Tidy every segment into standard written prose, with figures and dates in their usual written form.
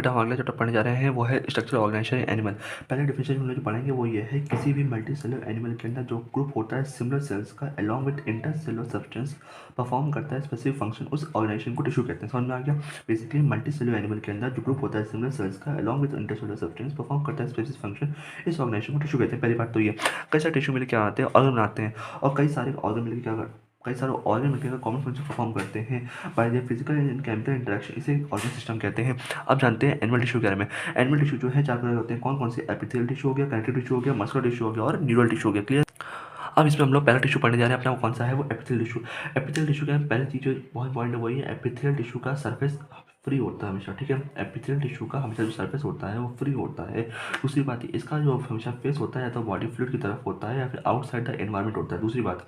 बेटा हम अगला चैप्टर पढ़ने जा रहे हैं वो है स्ट्रक्चर ऑर्गेनाइजेशन एनिमल। पहले डिफिनेशन हम लोग जो पढ़ेंगे वो ये है, किसी भी मल्टी सेलुलर एनिमल के अंदर जो ग्रुप होता है सिमिलर सेल्स का along with inter cellular substance perform करता है स्पेसिफिक फंक्शन, उस ऑर्गेनाइजेशन को टिश्यू कहते हैं। समझ में आ गया। बेसिकली मल्टी सेलुलर एनिमल के अंदर जो ग्रुप होता है सिमिलर सेल्स का along with inter cellular substance perform करता है स्पेसिफिक फंक्शन, इस ऑर्गेनाइजेशन को टिश्यू कहते हैं। पहली बात तो ये, कई सारे टिश्यू मिलकर क्या आते हैं, ऑर्गन बनाते हैं, और कई सारे ऑर्गन मिलकर क्या कई सारे ऑर्गन मिलकर कॉमन फंक्शन परफॉर्म करते हैं by the physical and chemical interaction, इसे ऑर्गन सिस्टम कहते हैं। अब जानते हैं एनिमल टिश्यू के बारे में। एनिमल टिश्यू जो है चार प्रकार के होते हैं। कौन कौन से? एपिथेलियल टिश्यू हो गया, कनेक्टिव टिश्यू हो गया, मस्कुलर टिश्यू हो गया और न्यूरल टिश्यू हो गया। क्लियर। अब इसमें हम लोग पहला टिश्यू पढ़ने जा रहे हैं अपना, वो कौन सा है, वो एपिथेलियल टिश्यू। एपिथेलियल टिश्यू का पहली चीज जो बहुत इंपॉर्टेंट है वही है, एपिथेलियल टिश्यू का सरफेस फ्री होता है हमेशा। ठीक है, एपिथेलियल टिश्यू का हमेशा जो सरफेस होता है वो फ्री होता है। दूसरी बात, इसका जो हमेशा फेस होता है या तो बॉडी फ्लूइड की तरफ होता है या फिर आउटसाइड द एनवायरनमेंट होता है। दूसरी बात,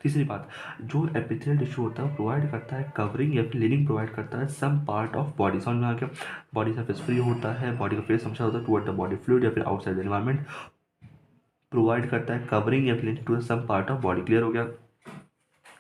तीसरी बात, जो एपिथेलियल टिश्यू होता है वो प्रोवाइड करता है कवरिंग या फिर लिनिंग प्रोवाइड करता है सम पार्ट ऑफ बॉडी। समझ में आ गया। बॉडी सरफेस फ्री होता है, बॉडी का फेस हमेशा होता है टुवर्ड द बॉडी फ्लूइड या फिर आउटसाइड द एनवायरनमेंट, प्रोवाइड करता है कवरिंग या फिर to some part of body. Clear हो गया।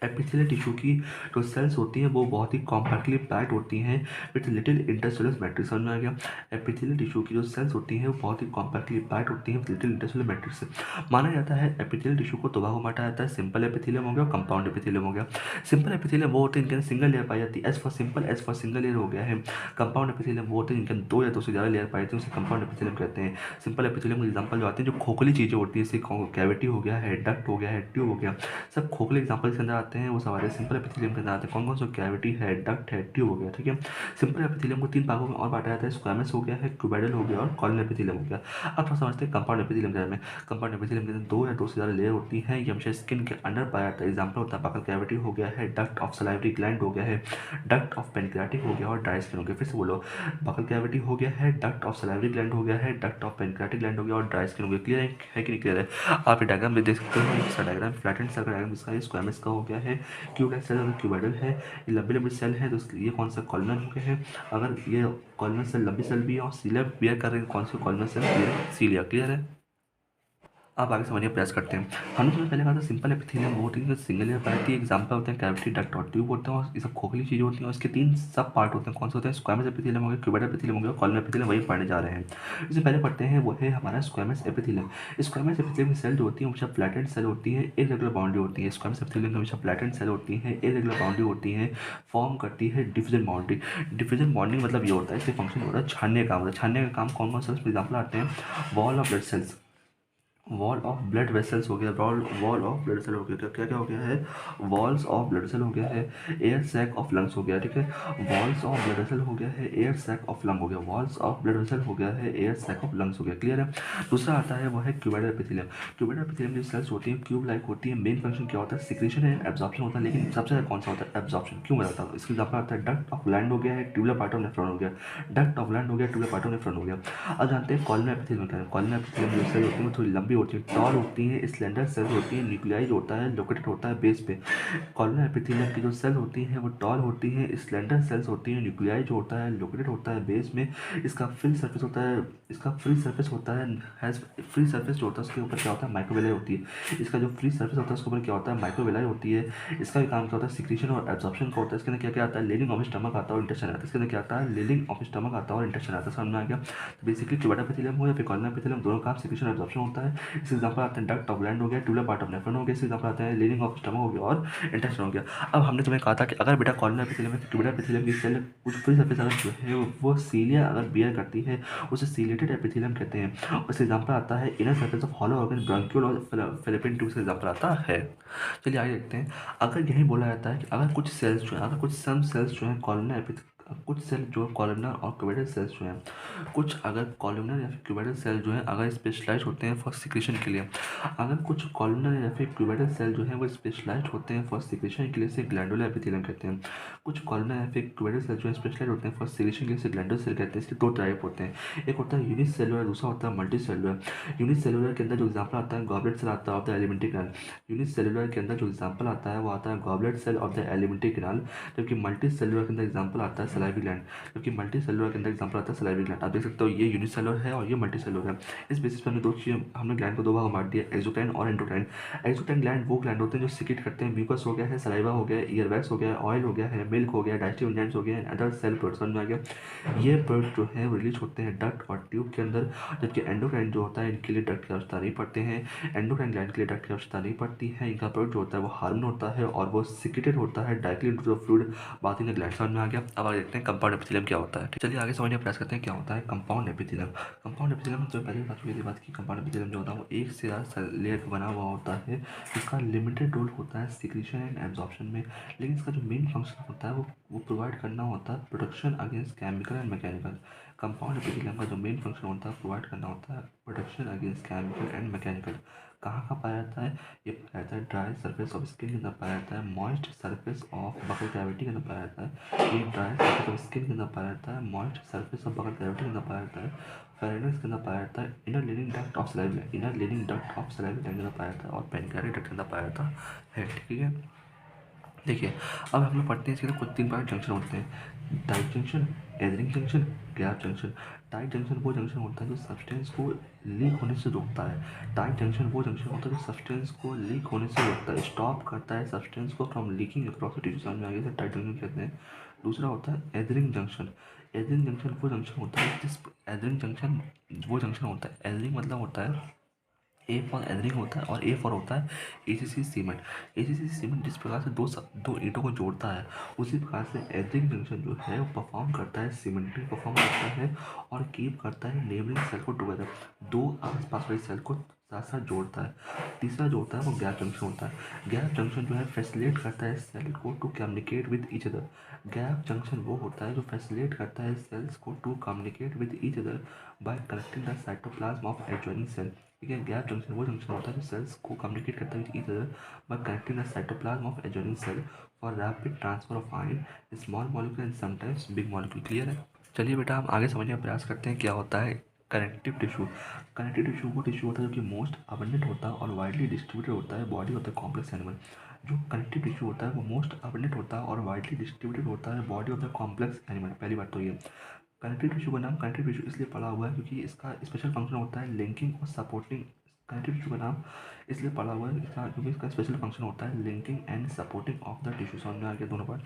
एपिथेलियल टिश्यू की जो सेल्स होती हैं वो बहुत ही कॉम्पैक्टली पैक्ड होती हैं विथ लिटिल इंटरसेलुलर मैट्रिक्स। समझ में आ गया। एपिथेलियल टिश्यू की जो सेल्स होती हैं वो बहुत ही कॉम्पैक्टली पैक्ड होती हैं विथ लिटिल इंटरसेलुलर मैट्रिक्स से। माना जाता है एपिथेलियल टिश्यू को दो भागों में बांटा जाता है, सिंपल एपिथेलियम हो गया और कंपाउंड एपिथेलियम हो गया। सिंपल एपिथेलियम वो होते हैं इनके सिंगल लेयर पाई जाती है, as for simple as for single layer हो गया है। कंपाउंड एपिथेलियम वो होते हैं इनके दो या दो से ज़्यादा लेयर पाई जाती है, उसे कंपाउंड एपिथेलियम कहते हैं। सिंपल एपिथेलियम के एग्जाम्पल जो आते हैं जो खोखली चीज़ें होती है, जैसे कैविटी हो गया है, डक्ट हो गया है, ट्यूब हो गया, सब खोखले एग्जाम्पल के अंदर आते हैं, वो सवाल है सिंपल एपिथेलियम के अंदर आते हैं। कौन कौन सा? कैविटी है, डक्ट है, ट्यूब हो गया। ठीक है। सिंपल एपिथेलियम को तीन भागों में और बांटा जाता है, स्क्वैमस हो गया है, क्यूबोइडल हो गया और कॉलन एपिथेलियम हो गया। अब थोड़ा समझते हैं कंपाउंड एपिथेलियम के बारे में। कंपाउंड एपिथेलियम के अंदर दो या दो से ज़्यादा लेयर होती है, ये हमेशा स्किन के अंदर पाया जाता है। एग्जाम्पल होता है बकल कैविटी हो गया है, डक्ट ऑफ सलाइवरी ग्लैंड हो गया है, डक्ट ऑफ पेनक्रियाटिक हो गया और ड्राई स्किन हो गया। फिर से बोलो, बकल कैविटी हो गया है, डक्ट ऑफ सलाइवरी ग्लैंड हो गया है, डक्ट ऑफ पेनक्रियाटिक ग्लैंड हो गया और ड्राई स्किन हो गया। क्लियर है कि नहीं क्लियर है? आप ये डायग्राम में देख सकते हो, इसका डायग्राम फ्लैटेंड सर्कल डायग्राम जिसका स्क्वैमस का हो गया है, क्यूब सेल अगर क्यूबोइडल है, ये लंबी लंबी सेल है, तो ये कौन सा? कॉलनर हो गया है। अगर ये कॉलनर सेल लंबी सेल भी है और सीलिया बियर कर रहे हैं, कौन सी कॉलनर सेल? सीलिया। क्लियर है। आप आगे समझने का प्रयास करते हैं। हमने तुम्हें पहले कहा था सिंपल एपिथेलियम वो होती है सिंगल लेयर पार्ट की एग्जांपल होते हैं कैविटी, डक्ट और ट्यूब होते हैं, और ये सब खोखली चीज़ें होती हैं और इसके तीन सब पार्ट होते हैं। कौन से होते हैं? स्क्वैमस एपिथेलियम हो गया, क्यूबोइडल एपिथेलियम हो गया, कॉलम एपिथेलियम, वही पढ़ने जा रहे हैं। इससे पहले पढ़ते हैं वो है हमारा स्क्वैमस एपिथेलियम। स्क्वैमस एपिथेलियम की सेल जो होती है हमेशा फ्लैटेंड सेल होती है, इरेगुलर बाउंड्री होती है। स्क्वैमस एपिथेलियम की हमेशा फ्लैटेंड सेल होती है, इरेगुलर बाउंड्री होती है, फॉर्म करती है डिफिजन बाउंड्री। डिफिजन बाउंड्री मतलब ये होता है, इसके फंक्शन होता है छानने का। मतलब छानने का काम कौन कौन सा? एग्जाम्पल आते हैं wall of blood cells, wall of blood vessels हो गया, वॉल ऑफ ब्लड सेल हो गया, क्या क्या हो गया है? वॉल्स ऑफ ब्लड सेल हो गया है, एयर सैक ऑफ लंग्स हो गया। ठीक है, वॉल्स ऑफ ब्लड वेसल हो गया है, एयर सैक ऑफ लंग हो गया, वॉल्स ऑफ ब्लड वेसल हो गया है, एयर सैक ऑफ लंग्स हो गया। क्लियर है। दूसरा आता है वो है क्यूबोइडल एपिथेलियम। क्यूबोइडल एपिथेलियम की सेल्स होती है क्यूब लाइक होती है, मेन फंक्शन क्या होता है? सिक्रेशन एंड एब्जॉर्प्शन होता है, लेकिन सबसे ज़्यादा कौन सा होता है? एब्जॉर्प्शन। क्यों बताता हूँ, इसके एग्जाम्पल आता है डक्ट ऑफ लैंड हो गया है, ट्यूबुलर पार्ट ऑफ नेफ्रॉन हो गया, डक्ट ऑफ लैंड हो गया, ट्यूबुलर पार्ट ऑफ नेफ्रॉन हो गया। अब जानते हैं कॉलम एपिथेलियम क्या है। कॉलम एपिथेलियम जो सेल होती है थोड़ी लंबी होती है, टॉल होती है, स्लेंडर सेल होती है, न्यूक्लियाइज होता है, लोकेटेड होता है बेस पे। कॉलम एपिथेलियम की जो सेल होती है वो टॉल होती है, स्लेंडर सेल्स होती है, न्यूक्लियाइज होता है, लोकेटेड होता है बेस में। इसका फ्री सरफेस होता है, इसका फ्री सरफेस होता है, हैज फ्री सरफेस जो होता है उसके ऊपर क्या होता है? माइक्रोवेलाई होती है। इसका जो फ्री सरफेस होता है उसके ऊपर क्या होता है? माइक्रोवेलाई होती है। इसका भी काम क्या होता है? सिक्रीशन और एब्जॉर्प्शन का होता है। इसके अंदर क्या क्या आता है? लीलिंग ऑफ स्टमक आता है और इंटेस्टाइन आता है। इसके अंदर क्या आता है? लीलिंग ऑफ स्टमक आता है और इंटेस्टाइन आता है। समझ में आ गया। तो बेसिकली क्यूबोइडल एपिथेलियम हो या फिर कॉलम एपिथेलियम, दोनों काम सिक्रीशन और एब्जॉर्प्शन होता है। इसके एग्जांपल आते हैं डक्ट ऑफ लैंड हो गया, ट्यूबुलर पार्ट ऑफ नेफ्रॉन हो गया। इसके एग्जांपल आते हैं लीलिंग ऑफ स्टमक हो गया और इंटेस्टाइन हो गया। अब हमने तुम्हें कहा था कि अगर बेटा कॉलम एपिथेलियम है क्यूबोइडल एपिथेलियम की सेल कुछ फ्री सरफेस अगर जो है वो सीलिया अगर बियर करती है उसे सीलिएटेड एपिथेलियम कहते हैं। उससे एग्जांपल आता है inner surface of hollow organ, bronchiole और फिलिपिन ट्यूब से एग्जांपल आता है। चलिए आगे देखते हैं। अगर यही बोला जाता है कि अगर कुछ सेल्स जो है, अगर कुछ सम सेल्स जो है कॉलमनर कुछ सेल जो कॉलमनर और क्यूबोइडल सेल्स जो हैं, कुछ अगर कॉलमनर या फिर क्यूबोइडल सेल जो है अगर स्पेशलाइज होते हैं फॉर सिक्रेशन के लिए, अगर कुछ कॉलमनर या फिर क्यूबोइडल सेल जो है वो स्पेशलाइज होते हैं फॉर सिक्रेशन के लिए से ग्लैंडुलर एपिथेलियम कहते हैं। कुछ कॉलमनर या फिर क्यूबोइडल सेल जो है स्पेशलाइज होते हैं फॉर सिक्रेशन के लिए से ग्लैंडुलर सेल कहते हैं। इसके दो टाइप होते हैं, एक होता है यूनिसेलुलर, दूसरा होता है मल्टी सेलुलर। यूनिसेलुलर के अंदर जो एग्जाम्पल आता है गॉबलेट सेल आता है of the alimentary canal. Unicellular के अंदर जो एग्जाम्पल आता है वो आता है goblet cell of the alimentary canal, जबकि मल्टी सेलुलर के अंदर एग्जाम्पल आता है सलाइवी ग्लैंड, क्योंकि मल्टी सेलुलर के अंदर एग्जाम्पल आता है सलाइवी ग्लैंड। आप देख सकते हो ये यूनिसेलुलर है और ये मल्टी सेलुलर है। इस बेसिस पर हमने ग्लैंड को दो भाग में बांट दिया, एक्सोक्राइन और एंडोक्राइन। एक्सोक्राइन ग्लैंड वो ग्लैंड होते हैं जो सिक्रेट करते हैं म्यूकस हो गया है, सलाइवा हो गया, ईयरवैक्स हो गया, ऑयल हो गया है, मिल्क हो गया, डाइजेस्टिव एंजाइम्स हो गया, अदर सेल प्रोडक्ट्स में आ गया। ये प्रोडक्ट जो है रिलीज होते हैं डक्ट और ट्यूब के अंदर, जबकि एंडोक्राइन जो होता है इनके लिए डक्ट की आवश्यकता नहीं पड़ते हैं। एंडोक्राइन ग्लैंड के लिए डक्ट की आवश्यकता नहीं पड़ती है। इनका प्रोडक्ट जो होता है वो हार्मोन होता है और वो सिक्रेटेड होता है डायरेक्टली इनटू द फ्लूइड। बात इन ग्लैंड समझ में आ गया। अब आगे देखते हैं कंपाउंड एपिथेलियम क्या होता है। चलिए आगे समझने का प्रयास करते हैं क्या होता है कंपाउंड एपिथेलियम। कंपाउंड एपिथेलियम जो पहले बात की कंपाउंड एपिथेलियम जो होता है वो एक से ज़्यादा लेयर का बना हुआ होता है। इसका लिमिटेड रोल होता है सिक्रीशन एंड एब्जॉर्प्शन में, लेकिन इसका जो मेन फंक्शन होता है वो प्रोवाइड करना होता है protection against chemical and mechanical. Compound epithelium का जो मेन फंक्शन होता है प्रोवाइड करना होता है protection against chemical and mechanical. कहाँ कहाँ पाया जाता है? ये पाया जाता है ड्राई सरफेस ऑफ स्किन के अंदर पाया जाता है, moist surface of buccal cavity के अंदर पाया जाता है, ये ड्राई सरफेस ऑफ स्किन के अंदर पाया जाता है, moist surface of buccal cavity के अंदर पाया जाता है, फेरेनस के अंदर पाया जाता है, inner leaning duct of saliva gland, inner leaning duct of saliva gland के अंदर पाया जाता है और पेनक्रियाटिक डक्ट के अंदर पाया जाता है। ठीक है, देखिए अब हम लोग पढ़ते हैं इसके अंदर कुछ तीन प्रकार जंक्शन होते हैं, tight junction, एजरिंग junction, gap junction. Tight junction वो जंक्शन होता है जो सब्सटेंस को लीक होने से रोकता है। टाइट जंक्शन वो जंक्शन होता है जो सब्सटेंस को लीक होने से रोकता है, स्टॉप करता है सब्सटेंस को from leaking across the tissue. समझ में आगे से टाइट जंक्शन कहते हैं। दूसरा होता है एजरिंग जंक्शन। एजरिंग जंक्शन वो जंक्शन होता है जिस एजरिंग जंक्शन वो जंक्शन होता है, एजरिंग मतलब होता है ए फॉर एजरिंग होता है और ए फॉर होता है एसीसी सीमेंट। एसीसी सीमेंट जिस प्रकार से दो ईंटों को जोड़ता है, उसी प्रकार से एजरिंग जंक्शन जो है वो परफॉर्म करता है सीमेंटिंग परफॉर्म करता है और कीप करता है नेबरिंग सेल को टुगेदर, दो आसपास वाली सेल को साथ साथ जोड़ता है। तीसरा जो होता है वो गैप जंक्शन होता है। गैप जंक्शन जो है फैसिलिटेट करता है सेल को to communicate with each other. Gap junction वो होता है जो फैसिलिटेट करता है सेल्स को to communicate with each other by connecting the cytoplasm of adjoining cell. ठीक है, गैप जंक्शन वो जंक्शन होता है जो सेल्स को कम्युनिकेट करता है with each other by connecting the cytoplasm of adjoining cell for rapid transfer of ion, small molecule and sometimes big molecule. Clear है? चलिए बेटा हम आगे समझने का प्रयास करते हैं क्या होता है कनेक्टिव टिश्यू। कनेक्टिव टिश्यू वो टिश्यू होता है जो कि मोस्ट अबंडेंट होता है और वाइडली डिस्ट्रीब्यूटेड होता है body of the complex animal. जो कनेक्टिव टिश्यू होता है वो मोस्ट अबंडेंट होता है और वाइडली डिस्ट्रीब्यूटेड होता है body of the complex animal. पहली बात तो ये कनेक्टिव टिश्यू का नाम कनेक्टिव टिश्यू इसलिए पड़ा हुआ है क्योंकि इसका स्पेशल फंक्शन होता है लिंकिंग और सपोर्टिंग। कनेक्टिव टिश्यू का नाम इसलिए पड़ा हुआ है क्योंकि इसका स्पेशल फंक्शन होता है linking and supporting of the tissue. समझ में आ गया दोनों बार।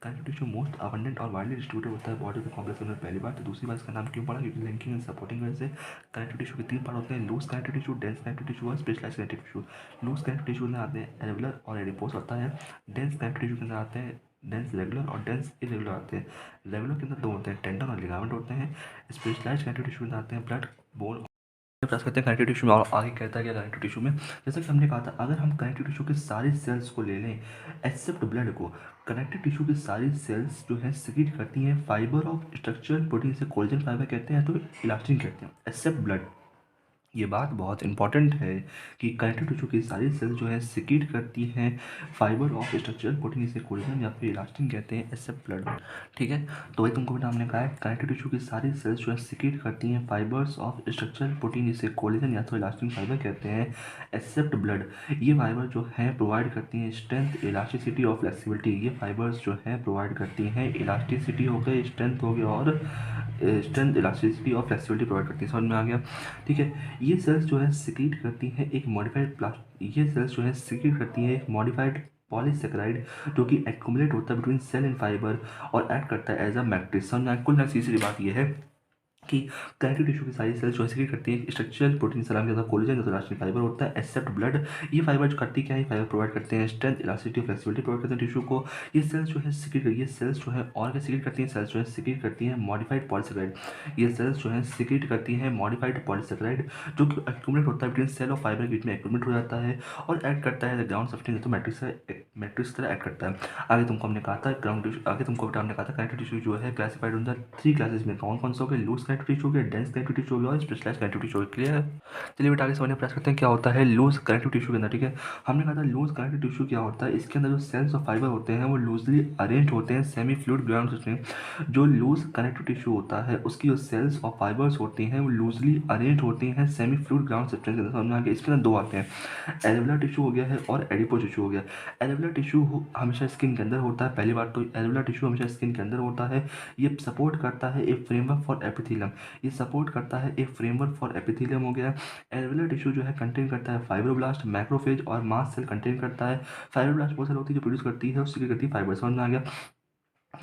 कनेक्टिव टिश्यू मोस्ट अबंडेंट और वाइडली डिस्ट्रीब्यूटेड होता है body of the complex animal. पहली बात। तो दूसरी बात इसका नाम क्यों पड़ा? क्योंकि लिंकिंग एंड सपोर्टिंग वजह से। कनेक्टिव टिश्यू के तीन पार्ट होते हैं, loose connective tissue, dense connective tissue और specialised connective tissue. Loose connective tissue में आते हैं एरेबुलर और एडिपोस होता है। डेंस कनेक्टिव टिश्यू के अंदर आते हैं डेंस रेगुलर और डेंस इरेगुलर आते हैं। रेगुलर के अंदर दो होते हैं, टेंडन और लिगामेंट होते हैं। स्पेशलाइज्ड कनेक्टिव टिश्यू में आते हैं ब्लड, बोन। प्रयास करते हैं कनेक्टिव टिश्यू में और आगे कहता है क्या कनेक्टिव टिश्यू में। जैसे कि हमने कहा था अगर हम कनेक्टिव टिश्यू के सारी सेल्स को ले लें एक्सेप्ट ब्लड को, कनेक्टिव टिश्यू की सारी सेल्स जो है सिक्रीट करती हैं फाइबर ऑफ स्ट्रक्चरल प्रोटीन, से कोलेजन फाइबर कहते हैं तो इलास्टिन कहते हैं, एक्सेप्ट ब्लड। ये बात बहुत इंपॉर्टेंट है कि कनेक्टिव टिश्यू की सारी सेल्स जो है सिक्रीट करती हैं फाइबर ऑफ स्ट्रक्चरल प्रोटीन, इसे कोलेजन या फिर इलास्टिन कहते हैं, एक्सेप्ट ब्लड। ठीक है, तो वही तुमको बेटा हमने कहा है कनेक्टिव टिश्यू की सारी सेल्स जो है सिक्रीट करती हैं फाइबर्स ऑफ स्ट्रक्चरल प्रोटीन, इसे कोलेजन या तो इलास्टिन फाइबर कहते हैं, एक्सेप्ट ब्लड। ये फाइबर जो है प्रोवाइड करती हैं स्ट्रेंथ, इलास्टिसिटी और फ्लेक्सिबिलिटी। ये फाइबर्स जो है प्रोवाइड करती हैं इलास्टिसिटी हो गई, स्ट्रेंथ हो गया और स्ट्रेंथ, इलास्टिसिटी और फ्लेक्सिबिलिटी प्रोवाइड करती है। समझ में आ गया? ठीक है, ये सेल्स जो है सिक्रीट करती हैं एक मॉडिफाइड ये सेल्स जो है सिक्रीट करती हैं एक मॉडिफाइड पॉलीसेकेराइड जो कि एक्युमुलेट होता है बिटवीन सेल एंड फाइबर और एक्ट करता है एज अ मैट्रिक्स। समझ में? कुल तीसरी बात यह है कि कनेक्टिव टिश्यू की सारी सेल्स जो है सिक्रीट करती है स्ट्रक्चरल प्रोटीन सलाम के साथ कोलेजन जो इलास्टिक फाइबर होता है, एक्सेप्ट ब्लड। ये फाइबर जो करती क्या है, फाइबर प्रोवाइड करते हैं स्ट्रेंथ, इलास्टिसिटी, फ्लेक्सिबिलिटी प्रोवाइड करते हैं टिश्यू को। ये सेल्स जो है सिक्रीट ये सेल्स जो है और क्या सिक्रीट करती हैं, सेल्स जो है सिक्रीट करती हैं मॉडिफाइड पॉलीसेकेराइड। ये सेल्स जो है सिक्रीट करती हैं मॉडिफाइड पॉलीसेकेराइड जो कि एक्यूमुलेट होता है बिटवीन सेल और फाइबर के बीच में एक्यूमुलेट हो जाता है और एक्ट करता है ग्राउंड सब्सटेंस तो मैट्रिक्स तरह एक्ट करता है। आगे तुमको हमने कहा था आगे तुमको हमने कहा था कनेक्टिव टिश्यू जो है क्लासिफाइड इन द 3 क्लासेस में। कौन कौन से हो गए? लूज कनेक्टिव टिश्यू हो गया, डेंस कनेक्टिव टिश्यू हो गया और स्पेशलाइज्ड कनेक्टिव टिश्यू हो गया। क्लियर है? चलिए बेटा आगे समझने का प्रयास करते हैं क्या होता है लूज कनेक्टिव टिश्यू के अंदर। ठीक है, हमने कहा था लूज कनेक्टिव टिश्यू क्या होता है, इसके अंदर जो सेल्स और फाइबर होते हैं वो लूजली अरेंज होते हैं सेमी फ्लूइड ग्राउंड सिस्टम। जो लूज कनेक्टिव टिश्यू होता है उसकी जो सेल्स और फाइबर्स होती हैं वो लूजली अरेंज होती हैं सेमी फ्लूइड ग्राउंड सब्सटेंस के अंदर। समझ में आ गया? इसके अंदर दो आते हैं, एरेबुलर टिश्यू हो गया है और एडिपोज टिश्यू हो गया। एरेबुलर एल्वेलर टिश्यू हमेशा स्किन के अंदर होता है। पहली बात तो एल्वेलर टिश्यू हमेशा स्किन के अंदर होता है। ये सपोर्ट करता है एक फ्रेमवर्क फॉर एपिथेलियम, ये सपोर्ट करता है एक फ्रेमवर्क फॉर एपिथेलियम हो गया। एल्वेलर टिश्यू जो है कंटेन करता है फाइब्रोब्लास्ट, मैक्रोफेज और मास्ट सेल कंटेन करता है। फाइब्रोब्लास्ट वो सेल होती है जो प्रोड्यूस करती है और सीक्रेट करती है फाइबर, समझ में आ गया।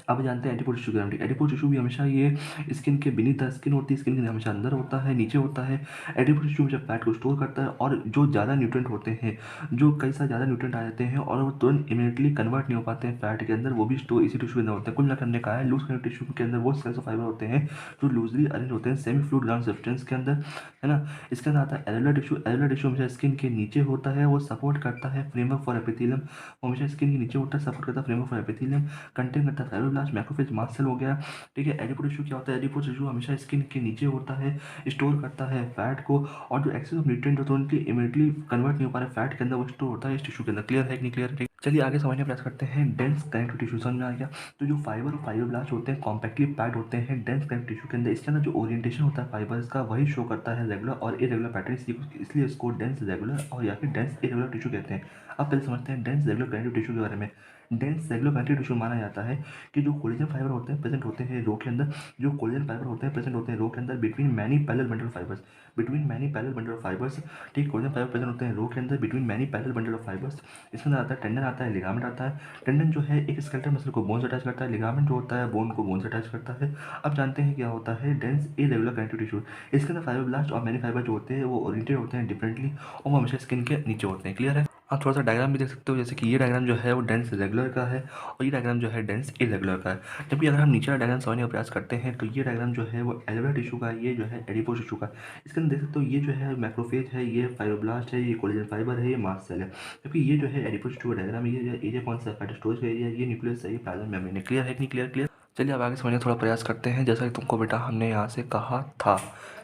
अब जानते हैं एडिपोज टिश्यू की ग्राविटी। एडिपोज टिश्यू भी हमेशा ये स्किन के बीनीथ द स्किन होती है, स्किन के हमेशा अंदर होता है, नीचे होता है। एडिपोज टिश्यू जब फैट को स्टोर करता है और जो ज़्यादा न्यूट्रेंट होते हैं, जो कई सारे ज़्यादा न्यूट्रेंट आ जाते हैं और वो तुरंत इमीडिएटली कन्वर्ट नहीं हो पाते हैं फैट के अंदर, वो भी स्टोर इसी टिश्यू के अंदर होते हैं। कुल मिलाकर हमने कहा है लूज कनेक्टिव टिश्यू के अंदर वो सेल्स ऑफ फाइबर होते हैं जो लूजली अरेंज होते हैं सेमी फ्लूइड ग्राउंड सब्सटेंस के अंदर, है ना। इसके अंदर आता है एल्वेलर टिश्यू। एल्वेलर टिश्यू हमेशा स्किन के नीचे होता है, वो सपोर्ट करता है फ्रेमवर्क फॉर एपिथेलियम, वो हमेशा स्किन के नीचे होता है, सपोर्ट करता है फ्रेमवर्क फॉर एपिथेलियम, कंटेन करता है फाइब्रोब्लास्ट, मैक्रोफेज, मास्ट सेल हो गया। ठीक है। एडिपोज टिश्यू क्या होता है? एडिपोज टिश्यू हमेशा स्किन के नीचे होता है, स्टोर करता है फैट को, और जो एक्सेस ऑफ न्यूट्रिएंट होता है उनकी इमीडिएटली कन्वर्ट नहीं हो पा रहे फैट के अंदर, वो स्टोर होता है इस टिश्यू के अंदर। क्लियर है कि नहीं क्लियर है? चलिए आगे समझने का प्रयास करते हैं। डेंस कनेक्टिव टिश्यू समझ में आ गया। तो जो फाइबर और फाइब्रोब्लास्ट होते हैं कॉम्पैक्टली पैक्ड होते हैं डेंस कनेक्टिव टिश्यू के अंदर। इसके अंदर जो ओरिएंटेशन होता है फाइबर्स का वही शो करता है रेगुलर और इरेगुलर पैटर्न, इसलिए इसको डेंस रेगुलर और या फिर डेंस इरेगुलर टिश्यू कहते हैं। अब पहले समझते हैं डेंस रेगुलर कनेक्टिव टिश्यू के बारे में। डेंस रेगुलर कनेक्टिव टिश्यू माना जाता है कि जो कोलेजन फाइबर होते हैं प्रेजेंट होते हैं रो के अंदर, जो कोलेजन फाइबर होते हैं प्रेजेंट होते हैं रो के अंदर between many parallel bundle fibres, between many parallel bundle of fibres. ठीक, कोलेजन फाइबर प्रेजेंट होते हैं रो के अंदर between many parallel bundle of fibres. इसके अंदर आता है टेंडन, आता है लिगामेंट आता है। टेंडन जो है एक स्केलेटल मसल को बोन से अटैच करता है, लिगामेंट जो होता है बोन को बोन से अटैच करता है। अब जानते हैं क्या होता है डेंस इरेगुलर कनेक्टिव टिश्यू। इसके अंदर फाइब्रोब्लास्ट और मैनी फाइबर जो होते हैं वो ओरिएंटेड होते हैं डिफरेंटली और वो हमेशा स्किन के नीचे होते हैं। क्लियर है? आप थोड़ा सा डायग्राम भी देख सकते हो, जैसे कि ये डायग्राम जो है वो डेंस रेगुलर का है और ये डायग्राम जो है डेंस इरेगुलर का है। जबकि अगर हम नीचे वाला डायग्राम समझने का प्रयास करते हैं तो ये डायग्राम जो है वो एल्वेलर टिश्यू का है, ये जो है एडिपोज टिश्यू का है। इसके अंदर देख सकते हो ये जो है मैक्रोफेज है, ये फाइब्रोब्लास्ट है, ये कोलेजन फाइबर है, ये मास्ट सेल है। जबकि ये जो है एडिपोज टिश्यू का डायग्राम, ये एरिया कौन सा है? फैट स्टोरेज का एरिया, ये न्यूक्लियस है, ये प्लाज्मा मेम्ब्रेन है। क्लियर है कि नहीं क्लियर? क्लियर। चलिए अब आगे समझने का थोड़ा प्रयास करते हैं। जैसा कि तुमको बेटा हमने यहाँ से कहा था,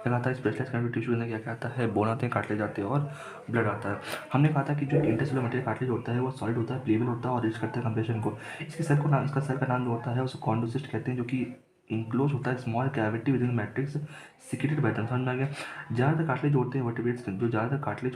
क्या कहा था? स्पेशलाइज्ड कनेक्टिव टिश्यू के अंदर क्या क्या आता है? बोन आते हैं, कार्टिलेज आते हैं और ब्लड आता है। हमने कहा था कि जो इंटरसेलुलर मटेरियल कार्टिलेज होता है वो सॉलिड होता है, प्लेबल होता है और रिच करता है कंप्रेशन को। इसके सेल को नाम, इसका सेल का नाम जो होता है उसको कॉन्डोसिस्ट कहते हैं, जो कि इंक्लोज होता है small cavity with in matrix secreted by समझ में आ गया। ज़्यादातर कार्टिलेज होते हैं वर्टिब्रेट्स के अंदर, जो ज़्यादातर कार्टिलेज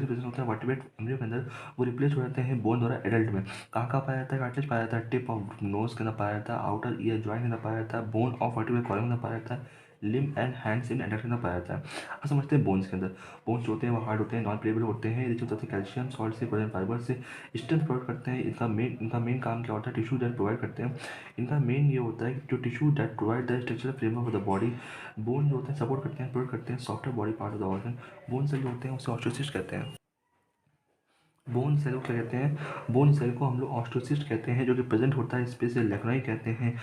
प्रेजेंट होता है वर्टिब्रेट एम्ब्रियो के अंदर, वो रिप्लेस हो जाते हैं बोन द्वारा एडल्ट में। कहाँ कहाँ पाया जाता है कार्टिलेज? पाया जाता है टिप ऑफ नोज के अंदर पाया जाता है, आउटर ईयर जॉइंट के अंदर पाया जाता है, बोन ऑफ वर्टिब्रल कॉलम के अंदर पाया जाता है, limb and hands in adult के अंदर पाया जाता है। अब समझते हैं बोन्स के अंदर। बोन्स होते हैं वो हार्ड होते हैं, नॉन प्लेबल होते हैं, रिच होते हैं कैल्शियम सॉल्ट से, कोलेजन फाइबर से, स्ट्रेंथ प्रोवाइड करते हैं। इनका मेन काम क्या होता है? टिश्यू डेट प्रोवाइड करते हैं। इनका मेन ये होता है कि जो tissue that provide the structural framework of the body. Bone जो होते हैं सपोर्ट करते हैं, प्रोवाइड करते हैं software body part of the organ. Bone cell जो होते हैं उसे ऑस्टियोसिस्ट कहते हैं। बोन सेल को क्या कहते हैं? बोन सेल को हम लोग ऑस्टोसिस्ट कहते हैं, जो कि प्रेजेंट होता है स्पेशल लेक्नाई कहते हैं।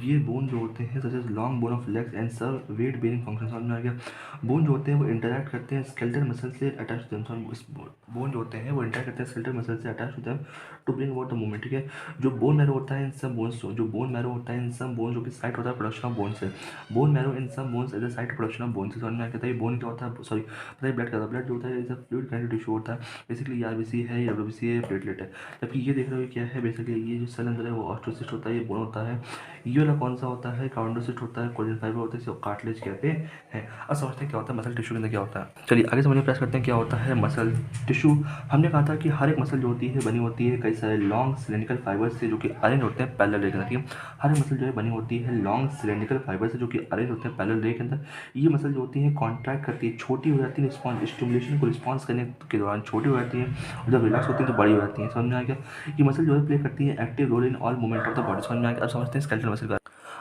ये बोन जो होते हैं such as long bone of legs and serve weight bearing function, समझ में आ गया। बोन जो होते हैं वो इंटरैक्ट करते हैं स्केलेटल मसल से अटैच होते हैं। बोन जो होते हैं वो इंटरैक्ट करते हैं स्केलेटल मसल से अटैच होते हैं to bring about the movement. ठीक है। जो बोन मैरो होता है इन सब बोन्स, जो बोन मैरो होता है इन सब बोन, जो कि साइट होता है प्रोडक्शन ऑफ बोन से। बोन मैरो इन सब bones as a site production of bone से, समझ में आ गया। ये बोन क्या होता है? सॉरी, पता है ब्लड क्या होता है? ब्लड जो होता है is a fluid kind of tissue होता है। बेसिकली आरबीसी है, डब्ल्यूबीसी है, प्लेटलेट है। जबकि ये देख रहे हो क्या है? बेसिकली ये जो सेल अंदर है वो ऑस्टोसिस्ट होता है, ये बोन होता है। ये वाला कौन सा होता है? कॉन्डोसिस्ट होता है, कोलेजन फाइबर होता है, इसे कार्टिलेज कहते हैं। अब समझते हैं क्या होता है मसल टिश्यू के अंदर क्या होता है। चलिए आगे समझने का प्रयास करते हैं क्या होता है मसल टिश्यू। हमने कहा था कि हर एक मसल जो होती है बनी होती है कई सारे लॉन्ग सिलेंड्रिकल फाइबर से, जो कि अरेंज होते हैं पैरेलल रे के अंदर। ठीक है। हर एक मसल जो है बनी होती है लॉन्ग सिलेंड्रिकल फाइबर से, जो कि अरेंज होते हैं पैरेलल रे के अंदर। ये मसल जो होती है कॉन्ट्रैक्ट करती है, छोटी हो जाती है रिस्पॉन्स स्टिमुलेशन को रिस्पॉन्स करने के दौरान छोटी हो जाती है, और जब रिलैक्स होती है तो बड़ी हो जाती है। समझ में आ गया। ये मसल जो है प्ले करती है active role in all movement of the body, समझ में आ गया। अब समझते हैं स्केलेटल मसल का।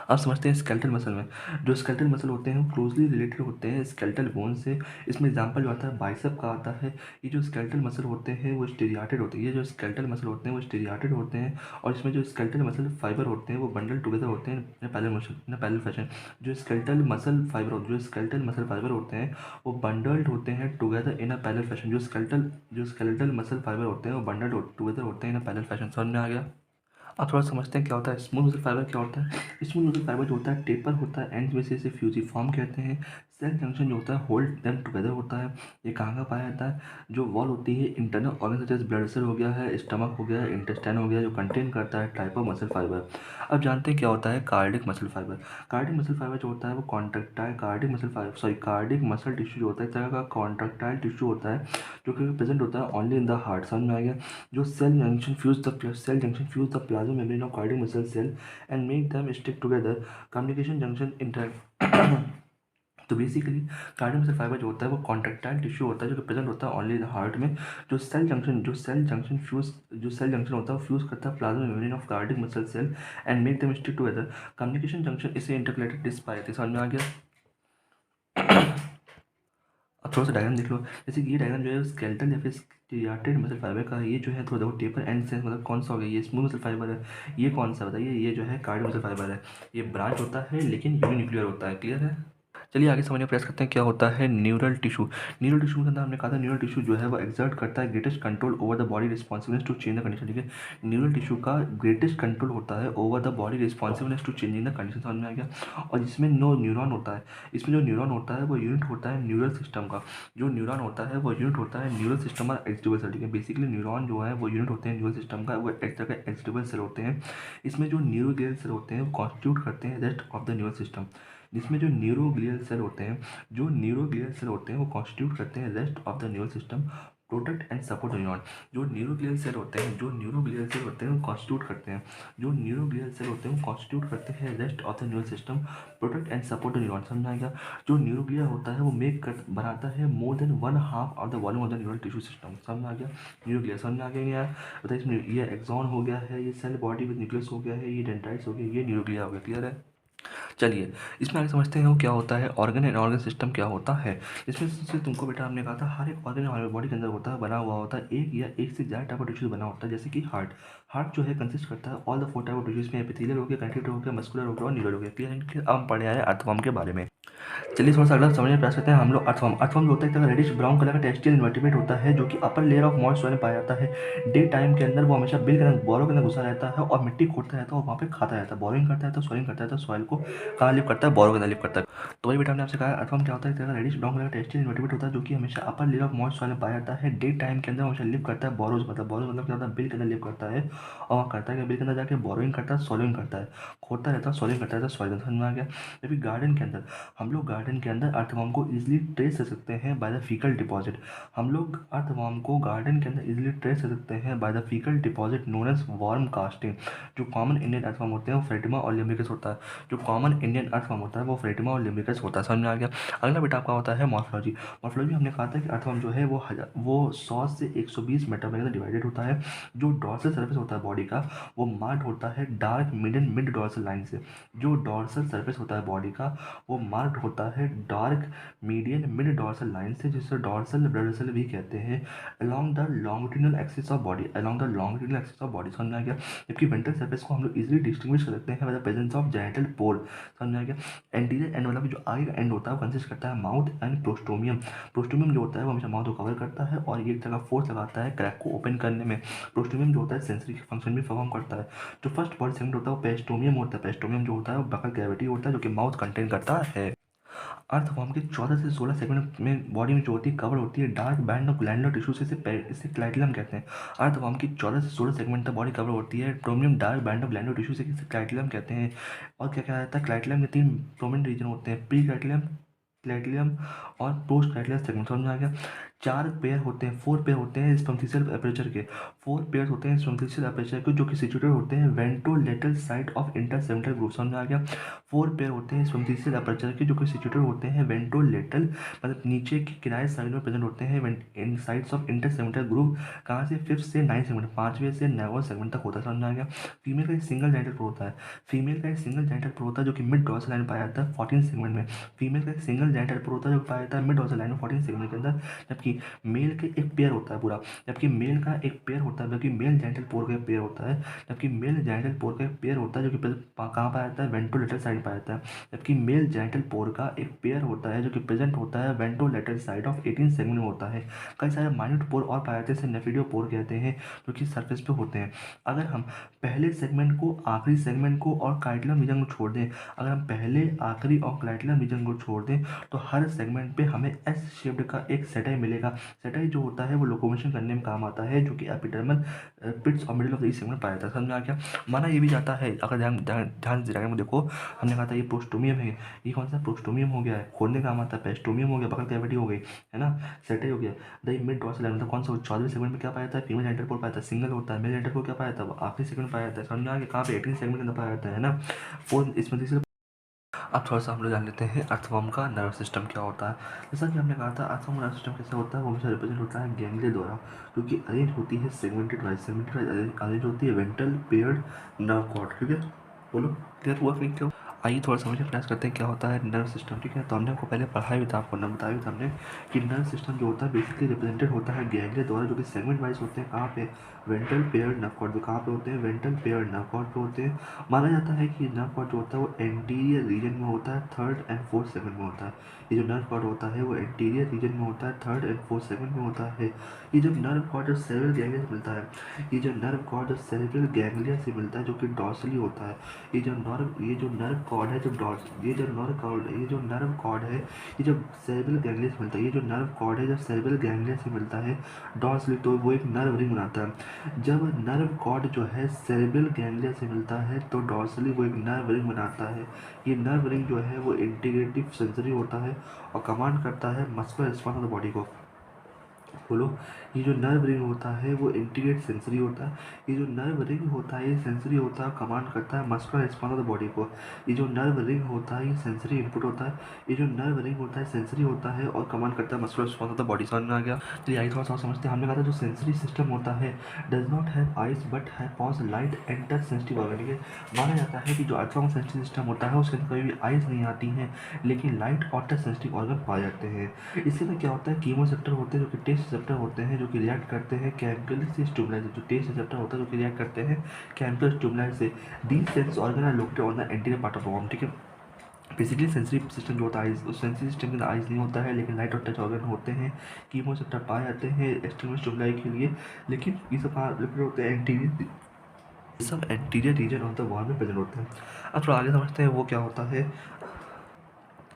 अब समझते हैं स्केलेटल मसल में। जो स्केलेटल मसल होते हैं वो क्लोजली रिलेटेड होते हैं स्केलेटल बोन से। इसमें एग्जांपल जो आता है बाइसेप का आता है। ये जो स्केलेटल मसल होते हैं वो स्टीरियाटेड होते हैं, ये जो स्केलेटल मसल होते हैं वो स्टीरियाटेड होते हैं, और इसमें जो स्केलेटल मसल फाइबर होते हैं वो बंडल टुगेदर होते हैं इन पैरेलल फैशन। जो स्केलेटल मसल फाइबर होते हैं वो बंडल्ड होते हैं together in a parallel fashion. जो स्केलेटल मसल फाइबर होते हैं वो बंडल्ड टुगेदर होते हैं इन अ पैरेलल फैशन, समझ में आ गया। अब थोड़ा समझते हैं क्या होता है स्मूथ मसल फाइबर। क्या होता है स्मूथ मसल फाइबर? जो होता है टेपर होता है, एंड में से इसे फ्यूजिफॉर्म कहते हैं। सेल जंक्शन जो होता है होल्ड देम टुगेदर होता है। ये कहाँ का पाया जाता है? जो वॉल होती है इंटरनल ऑर्गन जैसे ब्लड वेसल हो गया है, स्टमक हो गया, इंटेस्टाइन हो गया, जो कंटेन करता है टाइप ऑफ मसल फाइबर। अब जानते हैं क्या होता है cardiac muscle fibre. Cardiac muscle fibre जो होता है वो contractile cardiac muscle fibre cardiac muscle tissue जो होता है एक तरह का कॉन्ट्रैक्टाइल टिश्यू होता है, जो कि प्रेजेंट होता है ओनली इन द हार्ट। समझ में आ गया? जो cell junction fuse the plasma membrane of cardiac muscle cell and make them stick together. Communication junction interact तो बेसिकली कार्डियक मसल फाइबर जो होता है वो कॉन्ट्रैक्टाइल टिश्यू होता है, जो कि प्रेजेंट होता है ओनली इन हार्ट में। जो सेल जंक्शन होता है वो फ्यूज करता है plasma membrane of cardiac muscle cell and make them stick together. Communication junction इसे इंटरकलेटेड डिस्क। समझ में आ गया? अब थोड़ा सा डायग्राम देख लो। जैसे कि ये डायग्राम जो है स्केलेटल या फिर स्टियाटेड मसल फाइबर का है। ये जो है थोड़ा देखो टेपर एंड सेंस मतलब कौन सा हो गया? ये स्मूथ मसल फाइबर है। ये कौन सा बताइए? ये जो है कार्डियो मसल फाइबर है। ये ब्रांच होता है लेकिन यूनिन्यूक्लियर होता है। क्लियर है? चलिए आगे समझने का प्रयास करते हैं क्या होता है न्यूरल टिश्यू। न्यूरल टिश्यू के अंदर हमने कहा था न्यूरल टिश्यू जो है वो एक्सर्ट करता है greatest control over the body responsibleness to change the condition. ठीक है, न्यूरल टिश्यू का ग्रेटेस्ट कंट्रोल होता है over the body responsibleness to changing the condition. समझ में आ गया? और इसमें नो न्यूरॉन होता है। इसमें जो न्यूरॉन होता है वो यूनिट होता है न्यूरल सिस्टम का। जो न्यूरॉन होता है वो यूनिट होता है न्यूरल सिस्टम और एक्सिटेबल सेल। ठीक है, बेसिकली न्यूरॉन जो है वो यूनिट होते हैं न्यूरल सिस्टम का, वो एक तरह के एक्सिटेबल सेल होते हैं। इसमें जो न्यूरोग्लियल सेल होते हैं वो कॉन्स्टिट्यूट करते हैं rest of the neural system. जिसमें जो न्यूरोग्लियल सेल होते हैं वो कॉन्स्टिट्यूट करते हैं rest of the neural system, protect and support the neuron. जो न्यूरोग्लियल सेल होते हैं वो कॉन्स्टिट्यूट करते हैं rest of the neural system, protect and support the neuron. समझ आएगा? जो न्यूरोग्लिया होता है वो बनाता है more than one half of the volume of the neural tissue system. समझ आ गया? न्यूरोग्लिया समझ में आ गया नहीं यार? बताइए इसमें ये एक्सॉन हो गया है, ये सेल बॉडी विद न्यूक्लियस हो गया है, ये डेंड्राइट्स हो गया, ये न्यूरोग्लिया हो गया। क्लियर है? चलिए इसमें आगे समझते हैं वो क्या होता है ऑर्गन एंड ऑर्गन सिस्टम क्या होता है। इसमें से तुमको बेटा हमने कहा था हर एक ऑर्गन हमारे बॉडी के अंदर होता है, बना हुआ होता है एक या एक से ज़्यादा टाइप ऑफ टिश्यू बना होता है। जैसे कि हार्ट जो है कंसिस्ट करता है all the four type of tissues में एपिथेलियल हो गया, कंडक्टिव हो गया, मस्कुलर हो गया और न्यूरल हो गया। क्लियर? अब हम पढ़े आए अर्थवर्म के बारे में। चलिए थोड़ा सा अगला समझने का प्रयास करते हैं हम लोग अर्थवर्म जो होता है एक तरह रेडिश ब्राउन कलर का टेक्सटाइल इन्वर्टिब्रेट होता है, जो कि upper layer of moist soil में पाया जाता है। डे टाइम के अंदर वो हमेशा बिल के अंदर बोरो के अंदर घुसा रहता है और मिट्टी खोदता रहता है और वहाँ पे खाता रहता है, बोरिंग करता रहता है, सॉइलिंग करता रहता है। सॉइल को कहाँ लिव करता है? बोरो के अंदर लिव करता है। तो वही बेटा हमने आपसे कहा अर्थवर्म क्या होता है? एक तरह का रेडिश ब्राउन कलर का टेक्सटाइल इन्वर्टिब्रेट होता है, जो कि हमेशा upper layer of moist soil में पाया जाता है। डे टाइम के अंदर हमेशा लिव करता है बोरोज मतलब क्या होता है? बिल के अंदर लिव करता है और वहाँ करता है कि बिल के अंदर जाके बोरोइंग करता है, सॉलिंग करता है, खोदता रहता है, सॉलिंग करता रहता है। सॉइल समझ में आ गया? जबकि गार्डन के अंदर अर्थवर्म को इजीली ट्रेस कर सकते हैं बाय द फीकल डिपॉजिट। हम लोग अर्थवर्म को गार्डन के अंदर इजीली ट्रेस कर सकते हैं by the faecal deposit known as worm casting. जो कॉमन इंडियन अर्थवर्म होते हैं वो फ्रेटिमा और लिम्बिकस होता है। जो कॉमन इंडियन अर्थवर्म होता है वो फ्रेटिमा और लिम्बिकस होता है। समझ में आ गया? अगला बेटा आपका होता है मॉर्फोलॉजी। मॉर्फोलॉजी हमने कहा था कि अर्थवर्म जो है वो 100 से 120 मेटामर में डिवाइडेड होता है। जो डॉर्सल सर्फेस होता है बॉडी का वो मार्क्ड होता है dark mid mid dorsal line से। जो डॉर्सल सर्फेस होता है बॉडी का वो मार्क्ड होता है dark median mid dorsal line से, जिसे डॉर्सल ब्लड वेसल भी कहते हैं, along the longitudinal axis of body. समझ में आ गया? जबकि वेंट्रल सर्फेस को हम लोग इजीली डिस्टिंग्विश कर सकते हैं by the presence of genital pore. समझ में आ गया? एंटीरियर एंड मतलब जो आगे का एंड होता है वो कंसिस्ट करता है माउथ एंड प्रोस्टोमियम। प्रोस्टोमियम जो होता है वो हमेशा माउथ को कवर करता है और ये एक तरह का फोर्स लगाता है क्रैक को ओपन करने में। प्रोस्टोमियम जो होता है सेंसरी फंक्शन भी परफॉर्म करता है। जो फर्स्ट बॉडी सेगमेंट होता है वो पेस्टोमियम होता है। पेस्टोमियम जो होता है वो बकल कैविटी होता है, जो कि माउथ कंटेन करता है। अर्थवर्म के 14 से 16 सेगमेंट में बॉडी में जो होती है कवर होती है dark band of glandular tissue से, इसे क्लाइटिलम कहते हैं। अर्थवर्म की 14 से 16 सेगमेंट तक बॉडी कवर होती है prominent dark band of glandular tissue से, इसे क्लाइटिलम कहते हैं। और क्या क्या रहता है? क्लाइटिलम के 3 प्रोमिनेंट रीजन होते हैं, प्री क्लाइटिलम, क्लाइटिलम और पोस्ट क्लाइटिलम सेगमेंट। समझ में आ गया? 4 पेयर होते हैं स्पंथिशियल एपर्चर के। 4 पेयर होते हैं स्पंथिशियल एपर्चर के, जो कि सिचुएटेड होते हैं ventrolateral side of interceptor group. समझ में आ गया? 4 पेयर होते हैं स्पंथिशियल एपर्चर के, जो कि सिचुएटेड होते हैं वेंट्रोलेटरल मतलब नीचे के किनारे साइड में प्रेजेंट होते हैं इन साइड्स ऑफ इंटरसेप्टर ग्रुप। कहाँ से? 5th से 9th सेगमेंट, 5वें से 9वें सेगमेंट तक होता है। समझ में आ गया? फीमेल का एक सिंगल जेनिटल पोर होता है। जो कि मिड डॉर्सल लाइन पाया जाता है 14 सेगमेंट में। फीमेल का एक सिंगल जेनिटल पोर होता है जो पाया जाता है मिड डॉर्सल लाइन में 14 सेगमेंट के अंदर। जबकि जबकि मेल के एक पेयर होता है पूरा, जबकि मेल का एक पेयर होता है, जबकि मेल जेनिटल पोर का एक पेयर होता है, जबकि मेल जेनिटल पोर का एक पेयर होता है जो कि कहाँ पाया जाता है, वेंट्रोलेटरल साइड पाया जाता है, जबकि मेल जेनिटल पोर का एक पेयर होता है जो कि प्रेजेंट होता है वेंट्रोलेटरल साइड ऑफ 18 सेगमेंट में होता है। कई सारे माइन्यूट पोर और पाए जाते हैं, इसे नेफिडियो पोर कहते हैं, जो कि सरफेस पे होते हैं। अगर हम पहले सेगमेंट को, आखिरी सेगमेंट को और काइटिलम रीजन को छोड़ दें, अगर हम पहले, आखिरी और काइटिलम रीजन को छोड़ दें तो हर सेगमेंट पे हमें एस शेप्ड का एक सेटाई मिलेगा। सेटाई जो होता है वो लोकोमोशन करने में काम आता है, जो कि एपिडर्मल पिट्स और मिडिल ऑफ द सेगमेंट पाया जाता है। समझ में आ गया? माना ये भी जाता है, अगर ध्यान ध्यान ध्यान से डायग्राम में देखो, हमने कहा था ये प्रोस्टोमियम है, ये कौन सा प्रोस्टोमियम हो गया है, खोलने का काम आता है, पेस्टोमियम हो गया, बकल कैविटी हो गई, है ना, सेटाई हो गया। द मिड डॉर्सल मतलब कौन सा 14वें सेगमेंट में क्या पाया जाता है, फीमेल जेनिटल पोर पाया जाता है, सिंगल होता है। मेल जेनिटल पोर क्या पाया जाता है, आखिरी सेगमेंट पाया जाता है। समझ में आ गया? कहाँ पे, 18 सेगमेंट के अंदर पाया जाता है ना। फोर्थ इसमें तीसरे। अब थोड़ा सा हम लोग जान लेते हैं अर्थवर्म का नर्व सिस्टम क्या होता है। जैसा कि हमने कहा था, अर्थवर्म नर्व सिस्टम कैसे होता है, वो हमेशा रिप्रेजेंट होता है गैंग्लिया द्वारा, क्योंकि अरेंज होती है segmented wise, segmented wise arrange होती है वेंट्रल पेयर्ड नर्व कॉर्ड। ठीक है, बोलो क्लियर हुआ कि क्या? आइए थोड़ा समझने का प्रयास करते हैं क्या होता है नर्व सिस्टम। ठीक है, तो हमने आपको पहले पढ़ाई भी था, आपको ना बताया भी था हमने कि नर्व सिस्टम जो होता है बेसिकली रिप्रेजेंटेड होता है गैंग्लिया द्वारा, जो कि सेगमेंट वाइज होते हैं। कहाँ पे, वेंट्रल पेयर्ड नर्व कॉर्ड पे। कहाँ पे होते हैं, वेंट्रल पेयर्ड नर्व कॉर्ड पे होते हैं। माना जाता है कि नर्व कॉर्ड जो होता है वो एंटीरियर रीजन में होता है, थर्ड एंड फोर्थ सेगमेंट में होता है। ये जो नर्व कॉर्ड होता है वो एंटीरियर रीजन में होता है, थर्ड एंड फोर्थ सेगमेंट में होता है। ये जो नर्व कॉर्ड जो सेरेब्रल गैंग्लिया से मिलता है, ये जो नर्व कॉर्ड जो सेरेब्रल गैंग्लिया से मिलता है, जो कि डॉर्सली होता है। ये जो नर्व कॉर्ड है, जो ये जो नर्व कॉर्ड ये जो नर्व कॉर्ड है, ये जो सेरेब्रल गैंग्लिया से मिलता है, ये जो नर्व कॉर्ड है जो सेरेब्रल गैंग्लिया से मिलता है डॉर्सली, तो वो एक नर्व रिंग बनाता है। जब नर्व कॉर्ड जो है सेरेब्रल गैंग्लिया से मिलता है तो डॉर्सली वो एक नर्व रिंग बनाता है। ये नर्व रिंग जो है वो इंटीग्रेटिव सेंसरी होता है और कमांड करता है muscular response of the body को। बोलो, ये जो नर्व रिंग होता है वो इंटीग्रेट सेंसरी होता है। ये जो नर्व रिंग होता है ये सेंसरी होता है, कमांड करता है muscular response of the body को। ये जो नर्व रिंग होता है ये सेंसरी इनपुट होता है। ये जो नर्व रिंग होता है सेंसरी होता है और कमांड करता है muscular response of the body. समझ में आ गया? तो ये थोड़ा सा समझते हैं। हमने कहा था जो सेंसरी सिस्टम होता है does not have eyes but है possess light and touch sensitive organ. ये माना जाता है कि जो अल्ट्रासाउंड सेंसरी सिस्टम होता है उसके अंदर कभी भी आइज नहीं आती हैं, लेकिन लाइट और टच सेंसिटिव ऑर्गन पाए जाते हैं। इसके अंदर क्या होता है, कीमो रिसेप्टर होते हैं जो कि टेस्ट रिसेप्टर होते हैं, जो कि रिएक्ट करते हैं केमिकल से स्टिमुलाई से। जो टेस्ट रिसेप्टर होता है जो कि रिएक्ट करते हैं केमिकल स्टिमुलाई से। These sense organ are located on the anterior part of arm. ठीक है, बेसिकली सेंसरी सिस्टम जो होता है उस सेंसरी सिस्टम के अंदर आइज नहीं होता है, लेकिन लाइट और टच ऑर्गन होते हैं। कीमो रिसेप्टर पाए जाते हैं एक्सटर्नल स्टिमुलाई के लिए, लेकिन ये सब लोकेटेड होते हैं एंटीरियर, ये सब anterior reason of the wall में प्रेजेंट होते हैं। अब थोड़ा आगे समझते हैं वो क्या होता है।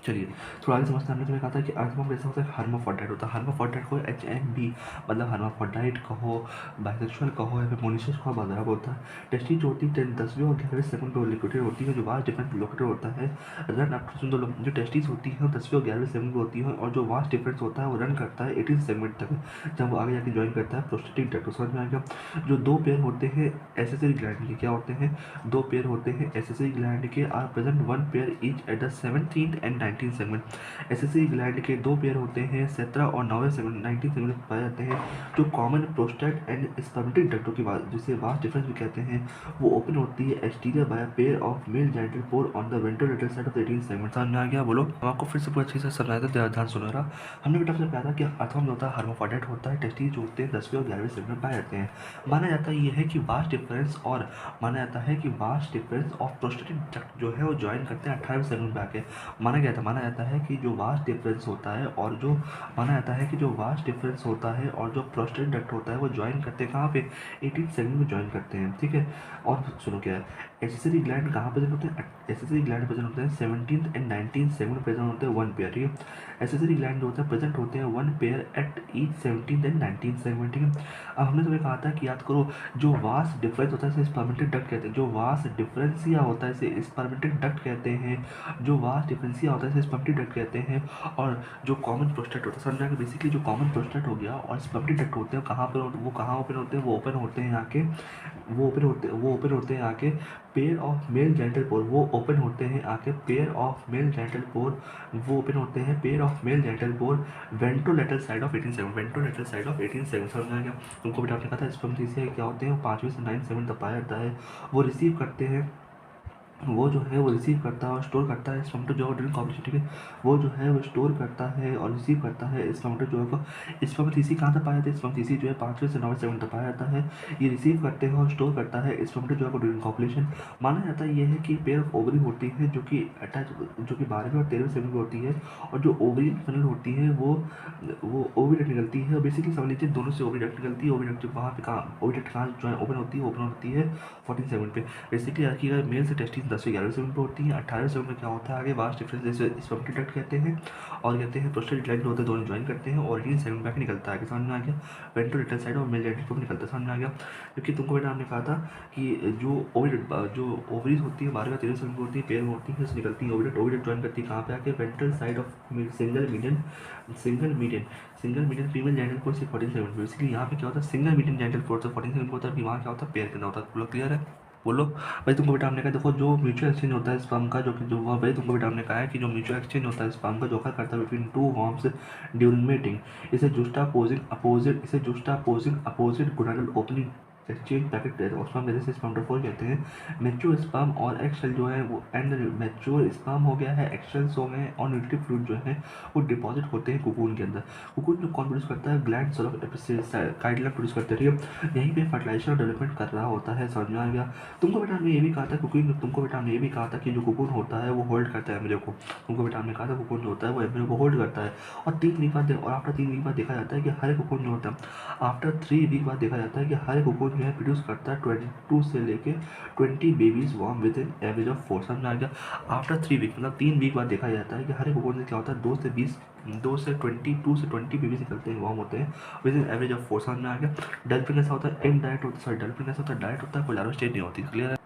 चलिए थोड़ा आगे समझते हैं। हमने तुम्हें कहा था कि अर्थवर्म कैसा होता है, हर्माफ्रोडाइट होता है। हर्माफ्रोडाइट को HMB मतलब हर्माफ्रोडाइट कहो, बाइसेक्सुअल कहो या फिर मोनिसेस कहो, बराबर होता है। टेस्टी जो होती है 10वें और 11वें सेगमेंट पे लोकेटेड होती है, जो वास्ट डिफरेंस लोकेटेड होता है। रन अप टू जो टेस्टीज होती हैं 10वें और 11वें सेगमेंट पे होती हैं, और जो वास्ट डिफरेंस होता है वो रन करता है 18 सेगमेंट तक, जब वो आगे जाके ज्वाइन करता है प्रोस्टेटिक डक्ट। समझ में आ गया? जो दो पेयर होते हैं एसेसरी ग्लैंड के, क्या होते हैं, दो पेयर होते हैं एसेसरी ग्लैंड के, are present one pair each at the 17th and 19th segment. Accessory gland के दो पेयर होते हैं 17 और 9वें सेगमेंट 19 सेगमेंट में पाए जाते हैं। जो कॉमन प्रोस्टेट एंड स्पर्मेटिक डक्टों की बात, जिसे वास्ट डिफरेंस भी कहते हैं, वो ओपन होती है exterior by pair of male genital pore on the ventrolateral side of the 18th segment. समझ में आ गया? बोलो। हम आपको फिर से पूरा अच्छे से समझाया था, ध्यान सुनो रहा। हमने बेटा आपसे कहा था कि अर्थवर्म जो होता है हर्माफ्रोडाइट होता है, टेस्टीज जो होते हैं 10वें और 11वें सेगमेंट में पाए जाते हैं। माना जाता है ये है कि वास्ट डिफरेंस और माना जाता है कि vast difference of prostatic duct जो है वो ज्वाइन करते हैं 18वें सेगमेंट पे आके। माना जाता है कि जो वास्ट डिफरेंस होता है और जो माना जाता है कि जो वास्ट डिफरेंस होता है और जो प्रोस्टेटिक डक्ट होता है वो ज्वाइन करते हैं कहाँ पे, 18 सेगमेंट में ज्वाइन करते हैं। ठीक है, और सुनो क्या है, एसेसरी ग्लैंड कहाँ प्रेजेंट होते हैं, एसेसरी ग्लैंड प्रेजेंट होते हैं 17th and 19th segment present होते हैं वन पेयर। ठीक है, एसेसरी ग्लैंड जो होते हैं प्रेजेंट होते हैं one pair at each 17th and 19th segment. ठीक है, अब हमने तुम्हें कहा था कि याद करो जो वास्ट डिफरेंस होता है इसे स्पर्मेटिक डक्ट कहते हैं। जो वास्ट डिफरेंसिया होता है इसे स्पर्मेटिक डक्ट कहते हैं। जो वास्ट डिफरेंसिया होता है इसे स्पर्मेटिक डक्ट कहते हैं। और जो कॉमन प्रोस्टेट होता है, समझ में बेसिकली जो कॉमन प्रोस्टेट हो गया और स्पर्मेटिक डक्ट होते हैं कहाँ पर, वो कहाँ ओपन होते हैं, वो ओपन होते हैं आके, वो ओपन होते हैं आके pair of male genital pore, वो ओपन होते हैं आके pair of male genital pore, वो ओपन होते हैं pair of male genital pore ventrolateral side of 18 segment, ventrolateral side of 18 segment. समझ में आ गया? तुमको बेटा आपने कहा था स्पर्मेटिसिया क्या होते हैं, वो 5वें से 9 सेगमेंट तक पाया जाता है। वो रिसीव करते हैं वो जो है वो रिसीव करता है और स्टोर करता है स्पर्मेटोजोआ ड्यूरिंग कॉपलेशन, ठीक है। वो जो है वो स्टोर करता है और रिसीव करता है स्पर्मेटोजोआ को। स्पर्मेटिसी कहाँ तक पाया जाता है? स्पर्मेटिसी जो है 5वें से 9वें सेकंड तक पाया जाता है। ये रिसीव करते हैं और स्टोर करता है स्पर्मेटोजोआ को ड्यूरिंग कॉपलेशन। माना जाता है ये है कि पेयर ऑफ ओवरी होती है जो कि अटैच, जो कि 12वें और 13वें सेकंड में होती है, और जो ओवरी फनल होती है वो ओविडक्ट निकलती है। और बेसिकली समझ लीजिए दोनों से ओविडक्ट निकलती है। ओविडक्ट वहाँ पे कहाँ ओविडक्ट कहाँ जो है ओपन होती है 14 सेकंड पे। बेसिकली यार अगर मेल से टेस्टिंग 10वें 11वें सेकंड पे होती है, 18वें सेकंड में क्या होता है आगे वास्ट डिफरेंस, जैसे स्पर्मेटोजोआ कहते हैं और कहते हैं प्रोस्टेट ग्लैंड होते हैं, दोनों ज्वाइन करते हैं और 18 सेकंड में आके निकलता है। समझ में आ गया? वेंट्रोलेटरल साइड और मेल जेनिटल ट्यूब निकलता है। समझ में आ गया? क्योंकि तुमको बेटा हमने कहा था कि जो ओवरीज होती है 12वें 13वें सेकंड में होती है, पेयर में होती है, उससे निकलती है ओविडक्ट। ओविडक्ट ज्वाइन करती है कहाँ पे आके? Ventral side of single median female genital force 14 second पे। बेसिकली यहाँ पे क्या होता है? Single median genital force 14 second पे होता है, फिर वहाँ क्या होता है? पेयर करना होता है। बोलो क्लियर है? बोलो भाई। तुमको बेटा हमने कहा देखो जो म्यूचुअल एक्सचेंज होता है स्पर्म का, जो कि जो वह भाई तुमको बेटा हमने कहा है कि जो म्यूचुअल एक्सचेंज होता है स्पर्म का, जो occur करता है between two worms during mating, इसे juxtaposing opposite gonadal opening exchange packet कहते हैं, स्पर्म जैसे स्पर्मेटोफोर कहते हैं। मैच्योर स्पर्म और एक्सेल जो है वो एंड मैच्योर स्पर्म हो गया है, एक्सेल्स हो गए और न्यूट्रिटिव फ्लूइड जो है वो डिपॉजिट होते हैं कोकून के अंदर। कोकून जो कौन प्रोड्यूस करता है? ग्लैंड काइटलन प्रोड्यूस करते हैं, ठीक है। यहीं पे फर्टिलाइजेशन और डेवलपमेंट कर रहा होता है। समझ में आ गया? तुमको बेटा हमने ये भी कहा था कुकिंग, तुमको बेटा हमने ये भी कहा था कि जो कोकून होता है वो होल्ड करता है एम्ब्रियो को। तुमको बेटा हमने कहा था कोकून जो होता है वो एम्ब्रियो को होल्ड करता है। और 3 वीक बाद और आफ्टर 3 वीक बाद देखा जाता है कि हर एक कोकून जो होता है, आफ्टर 3 वीक बाद देखा जाता है कि हर एक कोकून जो है प्रोड्यूस करता है 22 से लेके 20 babies worm within average of 4। समझ में आ गया? आफ्टर 3 वीक मतलब 3 वीक बाद देखा जाता है कि हर एक कोकून से क्या होता है 2 से 20 बेबीज निकलते हैं, वॉर्म होते हैं विद इन एवरेज ऑफ 4। समझ में आ गया? डेवलपिंग ऐसा होता है इनडायरेक्ट होता है, सॉरी डेवलपिंग ऐसा होता है डायरेक्ट होता है, कोई लार्वा स्टेज नहीं होती। क्लियर है?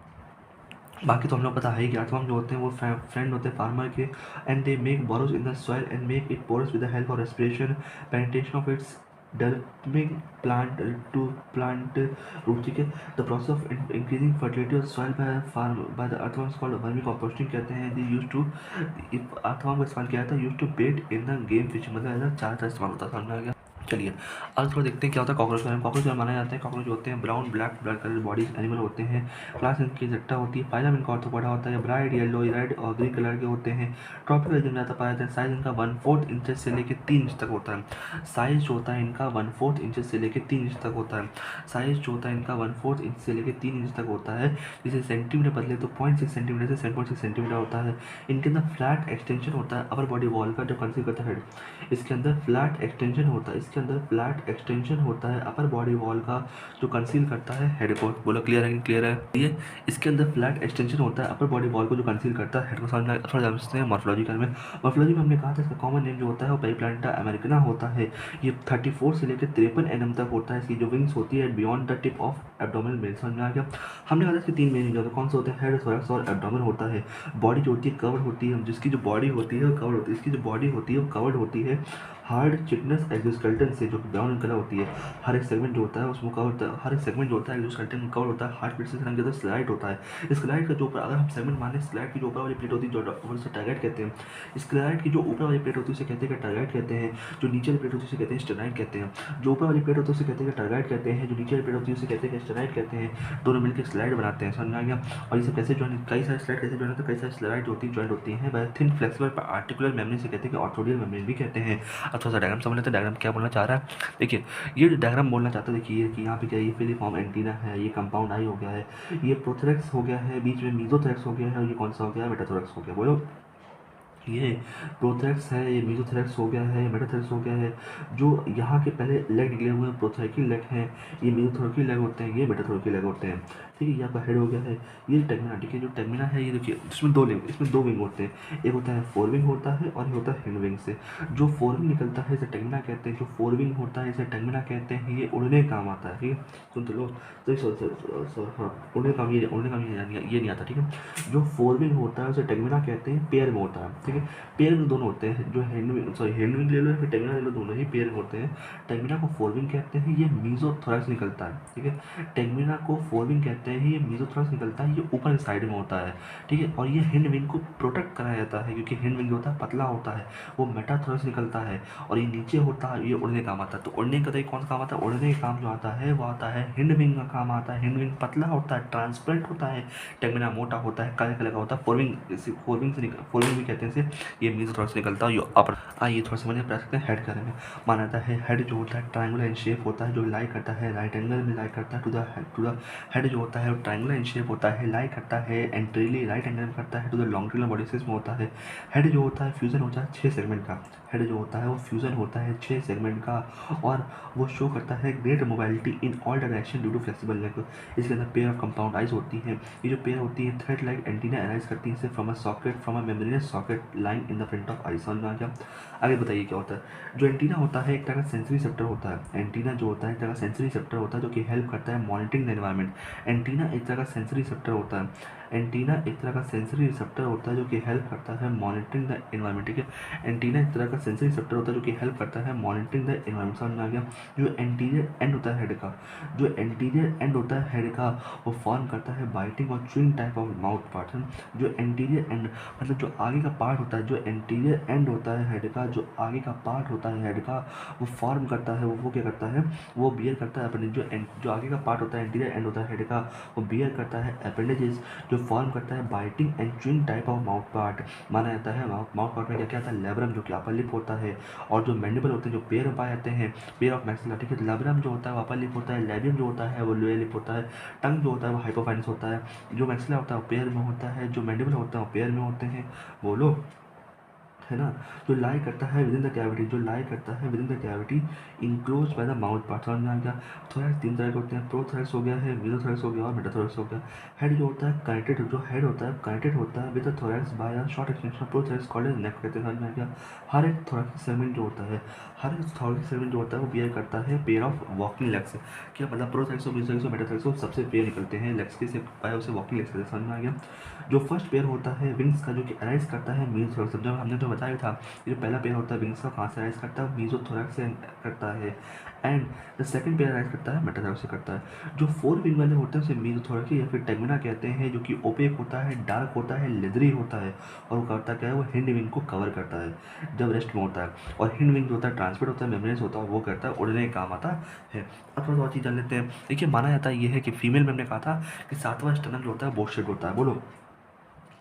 बाकी तो हम लोग पता है कि अर्थवर्म जो होते हैं वो फ्रेंड होते हैं फार्मर के, and they make burrows in the soil and make it porous with the help of respiration penetration of its developing plant to plant root, ठीक है। The process of increasing fertility of soil by the earthworms called vermicomposting कहते हैं। दी use to earthworm का इस्तेमाल किया जाता है use to bait in the game fishing, मतलब ऐसा चार का इस्तेमाल होता है। समझ में आ गया? चलिए आज थोड़ा देखते हैं क्या होता है कॉकरोच में। कॉकरोच माना जाते हैं, कॉकरोच होते हैं brown black blood colour body animal होते हैं। क्लास इनकी जट्टा होती है। फाइलम इनका ऑर्थोपोडा होता है, ब्राइट येलो रेड और ग्रीन कलर के होते हैं। ट्रॉपिकल रीजन में आता पाया जाता है। साइज इनका 1/4 इंचेस से लेकर 3 इंच तक होता है। साइज जो होता है इनका 1/4 इंचेस से लेकर 3 इंच तक होता है। साइज जो होता है इनका 1/4 इंच से लेकर 3 इंच तक होता है। जिसे सेंटीमीटर बदले तो 0.6 सेंटीमीटर से 7.6 सेंटीमीटर होता है। इनके अंदर फ्लैट एक्सटेंशन होता है अपर बॉडी वॉल का जो कंसीव करता है हेड। इसके अंदर फ्लैट एक्सटेंशन होता है, इसके अंदर फ्लैट एक्सटेंशन होता है अपर बॉडी वॉल का जो कंसील करता है हेड को। बोलो क्लियर है कि क्लियर है? ये इसके अंदर फ्लैट एक्सटेंशन होता है अपर बॉडी वॉल को जो कंसील करता है हेड को। समझ में थोड़ा समझते हैं मॉर्फोलॉजिकल में। मॉर्फोलॉजी में हमने कहा था इसका कॉमन नेम जो होता है वो पेरिप्लांटा अमेरिकना होता है। ये 34 से लेकर 53 एनएम तक होता है। इसकी जो विंग्स होती है beyond the tip of abdominal male. समझ में आ गया? हमने कहा था इसके 3 मेन विंग होते हैं। कौन से होते हैं? हेड, थोरैक्स और एब्डोमेन होता है। बॉडी जो होती है कवर्ड होती है, जिसकी जो बॉडी होती है वो कवर्ड होती है, इसकी जो बॉडी होती है वो कवर्ड होती है हार्ड चिकनस एक्सोस्केलेटन से, जो ब्राउन कलर होती है। हर एक सेगमेंट जो होता है उसमें कवर होता है, हर एक सेगमेंट जो होता है एक्सोस्केलेटन में कवर होता है हार्ड बीट से रंग के स्लाइड होता है। स्लाइड का जो ऊपर अगर हम सेगमेंट माने, स्लाइड की जो ऊपर वाली प्लेट होती है जो उसे टारगेट कहते हैं। स्लाइड की जो ऊपर वाली प्लेट होती है उसे कहते हैं टारगेट कहते हैं। जो नीचे वाली प्लेट होती है उसे कहते हैं स्टेनाइड कहते हैं। जो ऊपर वाली प्लेट होती है उसे कहते हैं टारगेट कहते हैं, जो नीचे वाली प्लेट होती है उसे कहते हैं स्टेनाइड कहते हैं। दोनों मिलकर स्लाइड बनाते हैं। समझ में आ गया? और ये सब कैसे ज्वाइन, कई सारे स्लाइड कैसे ज्वाइन होते हैं, कई सारे स्लाइड होती ज्वाइन होती हैं bye thin flexible articular membrane से कहते हैं कि ऑर्थोडियल मेम्ब्रेन भी कहते हैं। अब थोड़ा सा डायग्राम समझ लेते हैं डायग्राम क्या बोलना चाह रहा है। देखिए ये जो डायग्राम बोलना चाहता है, देखिए कि यहाँ पे क्या, ये फिलिफॉर्म एंटीना है, ये कंपाउंड आई हो गया है, ये प्रोथोरैक्स हो गया है, बीच में मीजोथोरैक्स हो गया है और ये कौन सा हो गया है? मेटाथोरैक्स हो गया। बोलो ये प्रोथोरैक्स है, ये मीजोथोरैक्स हो गया है, मेटाथोरैक्स हो गया है। जो यहाँ के पहले लेग निकले हुए हैं प्रोथोरैकिक लेग हैं, ये मीजोथोरैकिक लेग होते हैं, ये मेटाथोरैकिक लेग होते हैं। ठीक है, ये आपका हेड हो गया है। ये टेगमिना, ठीक है, जो टेगमिना है ये देखिए इसमें दो विंग होते हैं। एक होता है फोर विंग होता है और एक होता है हिंड विंग से। जो फोर विंग निकलता है इसे टेगमिना कहते हैं, जो फोर विंग होता है इसे टेगमिना कहते हैं। ये उड़ने काम आता है। ठीक है, सुन तो लो, तो हाँ उड़ने काम ये नहीं आता। ठीक है, जो फोर विंग होता है उसे टेगमिना कहते हैं, पेयर में होता है। ठीक है। ठीक है। पेयर में दोनों होते हैं, जो हैंड विंग ले लो या फिर टेमिना ले लो, दोनों ही पेयर होते हैं। टेमिना को फोरविंग कहते हैं, ये मीजोथोरैक्स निकलता है, ठीक है। टेमिना को फोरविंग कहते हैं, ये मीजोथोरैक्स निकलता है, ये ऊपर साइड में होता है, ठीक है। और ये हिंड विंग को प्रोटेक्ट कराया जाता है, क्योंकि हिंड विंग होता है पतला होता है, वो मेटाथोरैक्स निकलता है और ये नीचे होता है, ये उड़ने का काम आता है। तो उड़ने का कौन सा काम आता है, उड़ने का काम जो आता है वो आता है हिंड विंग का काम आता है। हिंड विंग पतला होता है, ट्रांसपेरेंट होता है, टेमिना मोटा होता है, काले कलर का होता है। फोरविंग भी कहते हैं इसे, ये मीजोथोरैक्स निकलता है, ये अपर। आइए थोड़ा समझने प्रयास करते हैं हेड के बारे में। माना जाता है हेड जो होता है ट्रायंगुलर इन शेप होता है, जो लाई करता है राइट एंगल में लाई करता है टू द हेड जो होता है वो ट्रायंगुलर इन शेप होता है, लाई करता है एंट्रीली राइट एंगल में करता है to the longitudinal body axis में होता है। हेड जो होता है फ्यूजन होता है 6 सेगमेंट का, हेड जो होता है वो फ्यूजन होता है 6 सेगमेंट का, और वो शो करता है great mobility in all direction due to flexible neck. इसके अंदर पेयर ऑफ कंपाउंड आइज होती है, ये जो पेयर होती है थ्रेड लाइक एंटीना अराइज करती है from a membranous socket line in the front of eye. समझ में आ गया। आगे बताइए क्या होता है। जो एंटीना होता है एक तरह का सेंसरी रिसेप्टर होता है, एंटीना जो होता है एक तरह का सेंसरी रिसेप्टर होता है जो कि हेल्प करता है मॉनिटरिंग द एनवायरनमेंट। एंटीना एक तरह का सेंसरी रिसेप्टर होता है, एंटीना एक तरह का सेंसरी रिसेप्टर होता है जो कि हेल्प करता है मॉनिटरिंग द एनवायरनमेंट, ठीक है। एंटीना एक तरह का सेंसरी रिसेप्टर होता है जो कि हेल्प करता है मॉनिटरिंग द एनवायरनमेंट। समझ में आ गया। जो एंटीरियर एंड होता है हेड का, जो एंटीरियर एंड होता है हेड का, वो फॉर्म करता है बाइटिंग और chewing type of mouth part. जो एंटीरियर एंड मतलब जो आगे का पार्ट होता है, जो एंटीरियर एंड होता है हेड का, जो आगे का पार्ट होता है हेड का, वो फॉर्म करता है, वो क्या करता है, वो बियर करता है अपने जो आगे का पार्ट होता है एंटीरियर एंड होता है हेड का, वो बियर करता है अपेंडेजेस, जो फॉर्म करता है biting and chewing type of mouth part. माना जाता है माउथ पार्ट में क्या क्या आता है, लैब्रम जो कि अपर लिप होता है, और जो मैंडिबल होते हैं जो पेयर में पाए जाते हैं, पेयर ऑफ मैक्सिला, ठीक है। लैब्रम जो होता है वो अपर लिप होता है, लैबियम जो होता है वो लोअर लिप होता है, टंग जो होता है वो हाइपोफाइनस होता है, जो मैक्सिला होता है वो पेयर में होता है, जो मैंडिबल होता है वो पेयर में होते हैं। बोलो, है ना। जो लाई करता है विद इन द कैविटी, जो लाई करता है with in the cavity enclose by the mouth part. समझ में आ गया। थोरैक्स 3 तरह के होते हैं, प्रोथोरैक्स हो गया है, मीजोथोरैक्स हो गया और मेटाथोरैक्स हो गया। हेड जो होता है कनेक्टेड, जो हेड होता है कनेक्टेड होता है with the thorax by a short extension of prothorax called as neck कहते हैं। समझ में आ गया। हर एक थोरैक्स सेगमेंट जो होता है, हर एक थोरैक्स सेगमेंट जो होता है वो बियर करता है पेयर ऑफ वॉकिंग लेग्स। क्या मतलब, प्रोथोरैक्स और मीजोथोरैक्स और मेटाथोरैक्स सबसे पेयर निकलते हैं लेग्स के, से पाए उसे वॉकिंग लेग्स कहते हैं। समझ में आ गया। जो फर्स्ट पेयर होता है विंग्स का, जो कि अराइज करता है मीजोथोरैक्स, जब हमने तो बताया था, जो पहला पेयर होता है विंग्स का कहाँ से राइज करता है, मीजोथोरैक्स से करता है, and the second pair rise करता है मेटाथोरैक्स से करता है। जो 4 विंग वाले होते हैं उसे मीजोथोरैक्स या फिर टेगमिना कहते हैं, जो कि ओपेक होता है, डार्क होता है, लेदरी होता है, और वो करता क्या है, वो हिंड विंग को कवर करता है जब रेस्ट में होता है। और हिंड विंग जो होता है ट्रांसपेरेंट होता है, मेम्ब्रेनस होता है, वो करता है उड़ने का काम आता है। अब थोड़ा सा और चीज़ जान लेते हैं। देखिए, माना जाता है ये है कि फीमेल में हमने कहा था कि 7वां स्टर्नम जो होता है बोट शेप होता है। बोलो,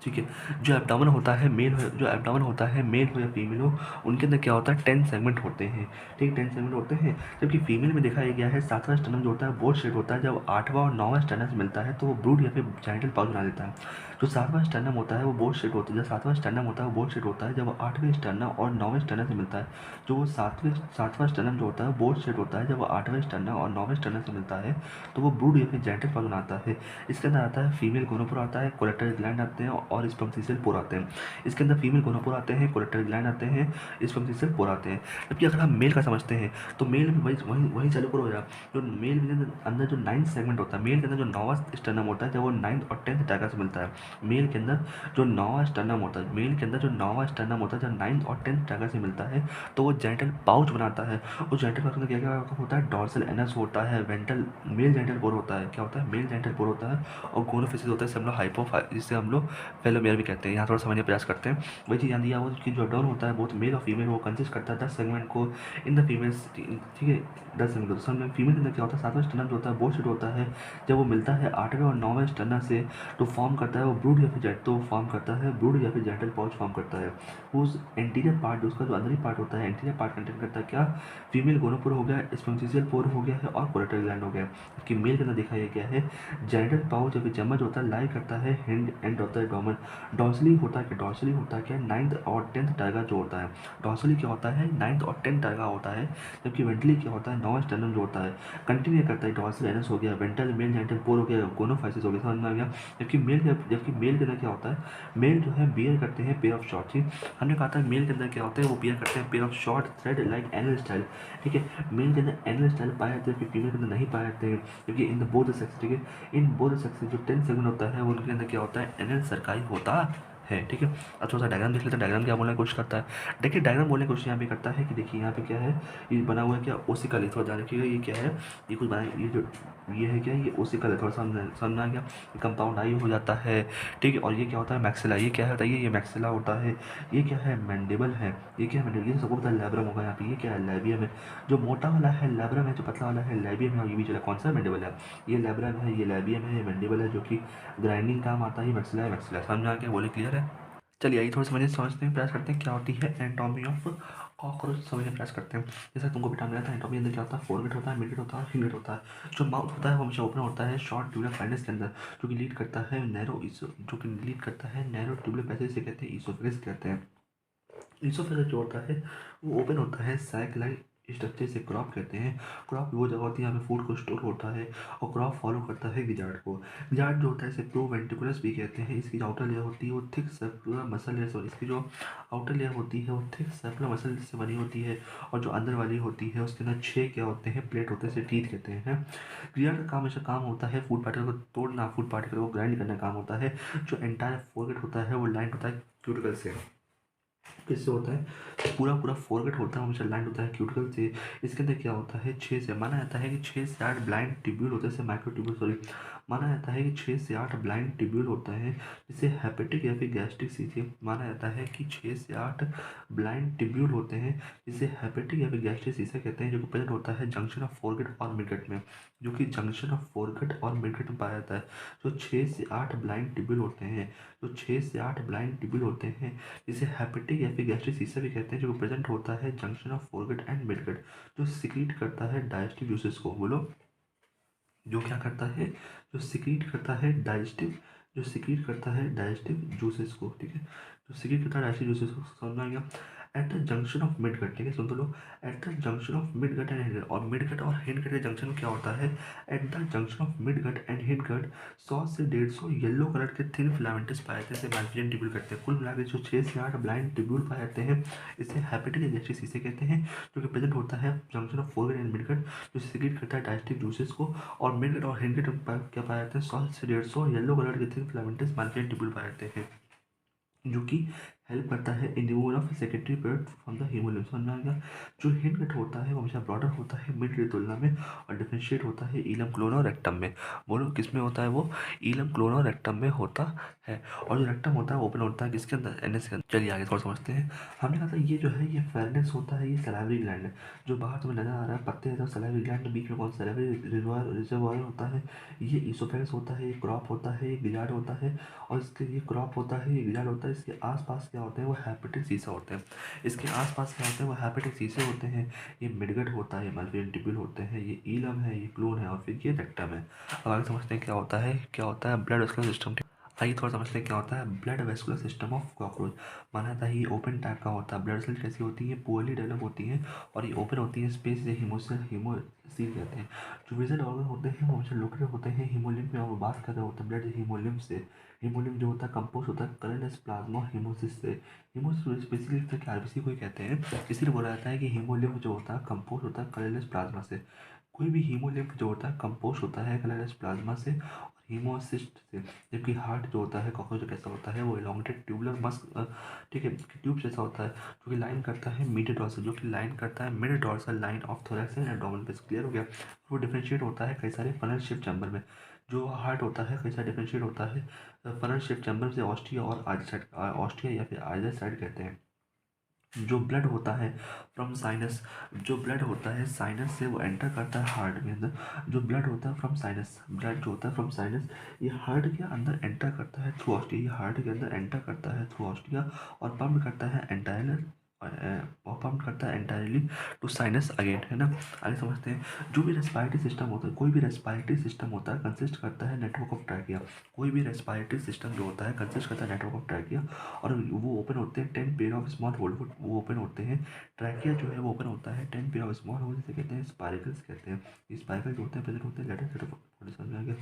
ठीक है। जो एब्डोमेन होता है मेल हो, जो एब्डोमेन होता है मेल हो या फीमेल हो, उनके अंदर क्या होता है 10 सेगमेंट होते हैं, ठीक, 10 सेगमेंट होते हैं। जबकि फीमेल में देखा गया है 7वां स्टर्नम जो होता है बोट शेप होता है, जब 8वां और 9वां स्टर्नम से मिलता है तो वो ब्रूड या फिर जाइंटल पाउच बना देता है। जो 7वां स्टर्नम होता है वो बोट शेप होता है, जब 7वां स्टर्नम होता है वो बोट शेप होता है, जब 8वें स्टर्नम और 9वें स्टर्नम से मिलता है। जो वो 7वां स्टर्नम जो होता है बोट शेप होता है, जब वो 8वें स्टर्नम और 9वें स्टर्नम से मिलता है तो वो ब्रूड या फिर जाइंटल पाउच बनाता है। इसके अंदर आता है फीमेल गोनोपोर आता है, कोलेक्टर ग्लैंड आते हैं और स्पर्म पोर आते हैं। इसके अंदर फीमेल गोनोपोर आते हैं, कोलेक्टर ग्लैंड आते हैं, स्पर्म पोर आते हैं। जबकि अगर हम मेल का समझते हैं तो मेल में वही चालू करो यार। जो मेल के अंदर जो 9th सेगमेंट होता है, मेल के अंदर जो 9वां स्टर्नम होता है, जब वो 9th और 10th टाइगर से मिलता है, मेल के अंदर जो 9वां स्टर्नम होता है, मेल के अंदर जो 9वां स्टर्नम होता है, जब 9th और 10th टाइगर से मिलता है तो वो जेंटल पाउच बनाता है। उस जेंटल पाउच में क्या क्या होता है, डॉर्सल एनस होता है, वेंटल मेल जेंटल पोर होता है, क्या होता है, मेल जेंटल पोर होता है, और गोनोफिसिस होता है, जिसे हम लोग जिससे हम लोग फेलोमियर भी कहते हैं। यहाँ थोड़ा समझने का प्रयास करते हैं। वही चीज़ ध्यान दिया वो कि जो डॉन होता है बोथ मेल और फीमेल, वो कंसिस्ट करता है 10 सेगमेंट को इन द फीमेल्स, ठीक है, 10 सेगमेंट को। तो फीमेल के अंदर क्या होता है, 7वां स्टर्नम जो होता है बोट शेप होता है, जब वो मिलता है 8वें और 9वें स्टर्नम से तो फॉर्म करता है वो ब्रूड या फिर जेट, तो फॉर्म करता है ब्रूड या फिर जेंटल पाउच फॉर्म करता है। उस एंटीरियर पार्ट, उसका जो अंदरी पार्ट होता है, एंटीरियर पार्ट कंटेंट करता है क्या, फीमेल गोनोपोर हो गया, स्पर्मसियल पोर हो गया है, और कोलेक्टर ग्लैंड हो गया। जबकि मेल के अंदर देखा गया है जेंटल पाउच या फिर चम्मच होता है, लाई करता है हैंड एंड होता है डोमेन। डॉर्सली होता है, डॉर्सली होता है क्या, 9th और 10th टाइगर जो होता है, डॉर्सली क्या होता है 9th और 10th टाइगर होता है। जबकि वेंटली क्या होता है 9वां स्टर्नम जो होता है, कंटिन्यू करता है, डॉर्सल एनस हो गया, वेंटल मेल जेंटल पोर हो गया, गोनोफाइसिस हो गया। समझ में आ गया। जबकि मेल के अंदर क्या होता है, मेल जो है बियर करते हैं पेयर ऑफ शॉर्ट, ठीक, हमने कहा था मेल के अंदर क्या होता है, वो बियर करते हैं pair of short thread like anal style, ठीक है। मेल के अंदर एनल स्टाइल पाए जाते हैं, जबकि फीमेल के अंदर नहीं पाए जाते हैं, क्योंकि इन द बोथ सेक्स, ठीक है, इन बोथ सेक्स जो 10 सेगमेंट होता है उनके अंदर क्या होता है एनल सर्काई होता है, ठीक है। अब थोड़ा सा डायग्राम देख लेते हैं, डायग्राम क्या बोलने की कोशिश करता है। देखिए डायग्राम बोलने की कोशिश यहाँ पे करता है कि देखिए यहाँ पे क्या है, ये बना हुआ है क्या, ओसिकल है। थोड़ा ध्यान रखिएगा ये क्या है, ये कुछ बना, ये जो ये है क्या, ये ओसिकल है। थोड़ा समझ में आ गया, कंपाउंड आई हो जाता है, ठीक है। और ये क्या होता है, मैक्सिला। ये क्या होता है, ये मैक्सिला होता है। ये क्या है, मैंडिबल है। ये क्या है, मैंडिबल। ये सबको पता है लैब्रम होगा यहाँ पे। ये क्या है, लैबियम है। जो मोटा वाला है लैब्रम है, जो पतला वाला है लैबियम है, और ये बीच वाला कौन सा मैंडिबल है। ये लैब्रम है, ये लैबियम है, ये मैंडिबल है, जो कि ग्राइंडिंग काम आता है। मैक्सिला है, मैक्सिला। समझ आ गया, बोले क्लियर है। चलिए आइए थोड़ा समझते हैं, प्रयास करते हैं क्या होती है एनाटॉमी ऑफ कॉकरोच, समझने का प्रयास करते हैं। जैसा तुमको भी टाइम मिला था, एनाटॉमी अंदर क्या होता है, फोरगेट होता है, मिडगेट होता है, हिंगेट होता है। जो माउथ होता है वो हमेशा ओपन होता है शॉर्ट ट्यूबुलर फाइनस के अंदर, जो कि लीड करता है नैरो जो कि लीड करता है नैरो ट्यूबुलर पैसेज से कहते हैं ईसोफेगस कहते हैं। ईसोफेगस जो होता है वो ओपन होता है सैक लाइक स्ट्रक्चर से। क्रॉप कहते हैं, क्रॉप वो जगह होती है जहाँ पे फूड को स्टोर होता है, और क्रॉप फॉलो करता है गिजार्ड को। गिजार्ड जो होता है इसे प्रोवेंट्रिकुलस भी कहते हैं। इसकी जो आउटर लेयर होती है वो thick circular muscle layer, sorry इसकी जो आउटर लेयर होती है वो थिक सर्कुलर मसल से बनी होती है, और जो अंदर वाली होती है उसके अंदर 6 क्या होते हैं, प्लेट होते हैं, इसे टीथ कहते हैं। गिजार्ड का काम हमेशा काम होता है फूड पार्टिकल को तोड़ना, फूड पार्टिकल को ग्राइंड करने का काम होता है। जो एंटायर फोरगेट होता है वो लाइन होता है क्यूटिकल से। किससे होता है, पूरा पूरा फोरगेट होता है हमेशा लाइन होता है क्यूटिकल से। इसके अंदर क्या होता है, 6 से माना जाता है कि 6 से 8 ब्लाइंड ट्यूब्यूल होते हैं, माइक्रो ट्यूब्यूल सॉरी। माना जाता है कि 6 से 8 ब्लाइंड ट्यूब्यूल होता है, जिसे हेपेटिक या फिर गैस्ट्रिक सीसे। माना जाता है कि 6 से 8 ब्लाइंड ट्यूब्यूल होते हैं, जिसे हेपेटिक या फिर गैस्ट्रिक सीसा कहते हैं, जो कि प्रेजेंट होता है जंक्शन ऑफ फोरगेट और मिडगेट में, जो कि जंक्शन ऑफ फोरगेट और मिडगेट में पाया जाता है। जो 6 से 8 ब्लाइंड ट्यूब्यूल होते हैं, जो 6 से 8 ब्लाइंड ट्यूब्यूल होते हैं, जिसे हेपेटिक या फिर गैस्ट्रिक सीसा भी कहते हैं, जो प्रेजेंट होता है जंक्शन ऑफ फोरगेट एंड मिडगेट, जो सिक्रीट करता है डाइजेस्टिव जूसेस को। बोलो, जो क्या करता है, जो सिक्रीट करता है डाइजेस्टिव, जो सिक्रीट करता है डाइजेस्टिव जूसेस को, ठीक है। जो सिक्रीट करता है डाइजेस्टिव जूसेस को, समझ में आ गया। At the junction of midgut, ठीक है, सुन तो लो। At the junction of midgut and hindgut, और मिडगट और हिंडगट के जंक्शन में क्या होता है, at the junction of midgut and hindgut 100 से 150 येलो कलर के थिन फिलामेंट्स पाए जाते हैं, इसे मैल्पिजन ट्यूब्यूल कहते हैं। कुल मिला के जो 6 से 8 ब्लाइंड ट्यूब्यूल पाए जाते हैं, इसे हेपेटिक गैस्ट्रिक सीसे कहते हैं, जो कि प्रेजेंट होता है junction of forget and midgut, जो सिक्रीट करता है डाइजेस्टिव जूसेस को। और मिडगेट और हिंडगेट में क्या पाए जाते हैं, 100 से 150 येलो कलर के थिन फिलामेंट्स मैल्पिजन ट्यूब्यूल पाए जाते हैं, जो कि हेल्प करता है in removal of secondary product from the haemolymph. समझ में आ गया। जो हिंडगट होता है वो हमेशा ब्रॉडर होता है मिड की तुलना में, और डिफरेंशिएट होता है इलम क्लोन और रेक्टम में। बोलो किस में होता है वो, इलम क्लोन और रेक्टम में होता है। और जो रेक्टम होता है ओपन होता है किसके अंदर, एनएस के अंदर। चलिए आगे थोड़ा समझते हैं। हमने कहा था ये जो है ये फेरनेस होता है, ये सलाइवरी ग्लैंड है। जो बाहर तुम्हें नजर आ रहा है पत्ते है, सलाइवरी ग्लैंड, बीच में कौन सा सलाइवरी रिजर्वायर होता है, ये ईसोफेगस होता है, ये क्रॉप होता है, ये गिजार्ड होता है, और इसके ये क्रॉप होता है, ये गिजार्ड होता है। इसके आसपास क्या होते हैं, वो हेपेटिक सीसा होते हैं। इसके आसपास क्या होते हैं, वो हेपेटिक सीसे होते हैं। ये मिडगट होता है, ये मल्पिजन ट्यूब्यूल होते हैं, ये ईलम है, ये क्लोन है, और फिर ये रेक्टम है। अब आगे समझते हैं क्या होता है, क्या होता है ब्लड वेस्कुलर सिस्टम। आइए थोड़ा समझते हैं क्या होता है blood vascular system of cockroach. माना जाता है ये ओपन टाइप का होता है। ब्लड सेल कैसी होती है, पुअरली डेवलप होती है, और ये ओपन होती है स्पेस से हीमोसील कहते हैं। जो विजन ऑर्गन होते हैं वो हमेशा लोकेटेड होते हैं हीमोलिम्फ में, और वो बात कर रहे होते हैं ब्लड हीमोलिम्फ से। हीमोलिम्फ जो होता है कंपोज होता है कलरलेस प्लाज्मा हीमोसिस से। हीमोसिस बेसिकली आरबीसी को ही कहते हैं, इसीलिए बोला जाता है कि हीमोलिम्फ जो होता है कंपोज होता है कलरलेस प्लाज्मा से। कोई भी हीमोलिम्फ जो होता है कंपोज होता है कलरलेस प्लाज्मा से और हीमोसिस्ट से। जबकि हार्ट जो होता है कॉकरोच कैसा होता है, वो एलोंगेटेड ट्यूबुलर मस्क, ठीक है, ट्यूब जैसा होता है, जो कि लाइन करता है मीडियल डॉर्सल, जो कि लाइन करता है mid dorsal line of thorax and abdomen पे। क्लियर हो गया। वो डिफरेंशिएट होता है कई सारे फनल शेप चैम्बर में। जो हार्ट होता है कई सारे डिफरेंशिएट होता है फनल शेप चैम्बर से, ऑस्टिया और आज साइड, ऑस्टिया या फिर आज साइड कहते हैं। जो ब्लड होता है फ्रॉम साइनस, जो ब्लड होता है साइनस से वो एंटर करता है हार्ट में अंदर। जो ब्लड होता है फ्रॉम साइनस, ब्लड जो होता है फ्रॉम साइनस, ये हार्ट के अंदर एंटर करता है थ्रू ऑस्टिया, ये हार्ट के अंदर एंटर करता है थ्रू ऑस्टिया, और पंप करता है एंटायर, और पंप करता है एंटायरली टू साइनस अगेन, है ना। आगे समझते हैं। जो भी रेस्पिरेटरी सिस्टम होता है, कोई भी रेस्पिरेटरी सिस्टम होता है कंसिस्ट करता है नेटवर्क ऑफ ट्रैकिया। कोई भी रेस्पिरेटरी सिस्टम जो होता है कंसिस्ट करता है नेटवर्क ऑफ ट्रैकिया, और वो ओपन होते हैं 10 पेयर ऑफ स्मॉल होल, वो ओपन होते हैं। ट्रैकिया जो है वो ओपन होता है 10 पेयर ऑफ स्मॉल होल, जिसे कहते हैं स्पाइरकल्स कहते हैं। स्पाइरकल जो होते हैं प्रेजेंट होते हैं लेटर सेट ऑफ, समझ में आ गया।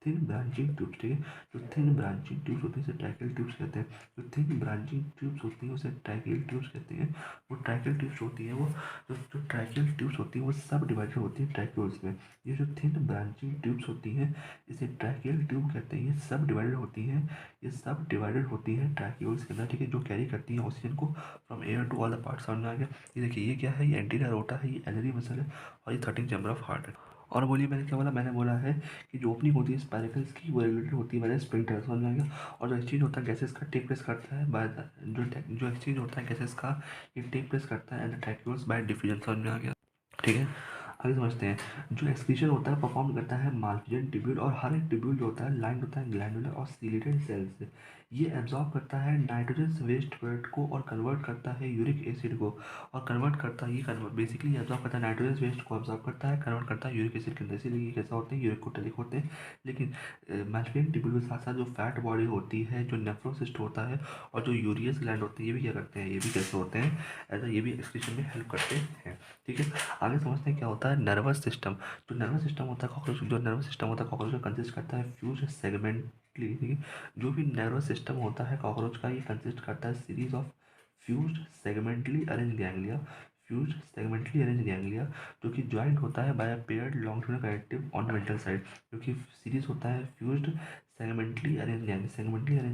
थिन ब्रांचिंग ट्यूब्स, ठीक है। जो थिन ब्रांचिंग ट्यूब्स होती है उसे ट्रैकियल ट्यूब्स कहते हैं। जो थिन ब्रांचिंग ट्यूब्स होती है उसे ट्रैकियल ट्यूब्स कहते हैं। वो ट्रैकियल ट्यूब्स होती है वो जो ट्रैकियल ट्यूब्स होती है वो सब डिवाइडेड होती है ट्रैक्यूल्स में। ये जो थिन ब्रांचिंग ट्यूब्स होती हैं इसे ट्रैकियल ट्यूब कहते हैं। ये सब डिवाइडेड होती हैं, ये सब डिवाइडेड होती हैं ट्रैक्यूल्स के अंदर, ठीक है, जो कैरी करती हैं ऑक्सीजन को from air to all the parts. समझ में आ गया। ये देखिए ये क्या है, ये एंटीरियर रोटा है, ये एलरी मसल है और ये 13 चैम्बर ऑफ हार्ट है। और बोलिए मैंने क्या बोला, मैंने बोला है कि जो ओपनिंग होती है स्पाइरकल्स की वो रेगुलेटेड होती है बाय स्पिंटर। समझ में आ गया। और जो एक्सचेंज होता है गैसेस का टेक प्लेस करता है बाय जो एक्सचेंज होता है गैसेस का ये टेक प्लेस करता है एंड ट्रैक्यूल्स बाय डिफ्यूजन। समझ में आ गया, ठीक है। आगे समझते हैं। जो एक्सक्रीशन होता है परफॉर्म करता है मार्फिजन ट्यूब्यूल, और हर एक ट्यूब्यूल जो होता है लाइन होता है ग्लैंडुलर और सीलेटेड सेल्स से। ये एब्जॉर्ब करता है नाइट्रोजन वेस्ट प्रोडक्ट को और कन्वर्ट करता है यूरिक एसिड को, और कन्वर्ट करता है ये कन्वर्ट बेसिकली एब्जॉर्ब करता है नाइट्रोजन वेस्ट को, एब्जॉर्ब करता है कन्वर्ट करता है यूरिक एसिड के अंदर। इसीलिए ये कैसा होते हैं, यूरिकोटेलिक होते हैं। लेकिन मार्फिजन ट्यूब्यूल के साथ साथ जो फैट बॉडी होती है, जो नेफ्रोसिस्ट होता है और जो यूरियस ग्लैंड होते हैं, ये भी क्या करते हैं, ये भी कैसे होते हैं, ऐसा ये भी एक्सक्रीशन में हेल्प करते हैं, ठीक है। आगे समझते हैं क्या होता है नर्वस सिस्टम। जो नर्वस सिस्टम होता है कॉकरोच, जो नर्वस सिस्टम होता है कॉकरोच का कंसिस्ट करता है फ्यूज सेगमेंटली, ठीक है। जो भी नर्वस सिस्टम होता है कॉकरोच का ये कंसिस्ट करता है series of fused segmentally arrange ganglia, fused segmentally arrange ganglia, जो कि ज्वाइंट होता है by a paired longitudinal connective on ventral side. जो कि सीरीज होता है फ्यूज्ड सेगमेंटली अरेंज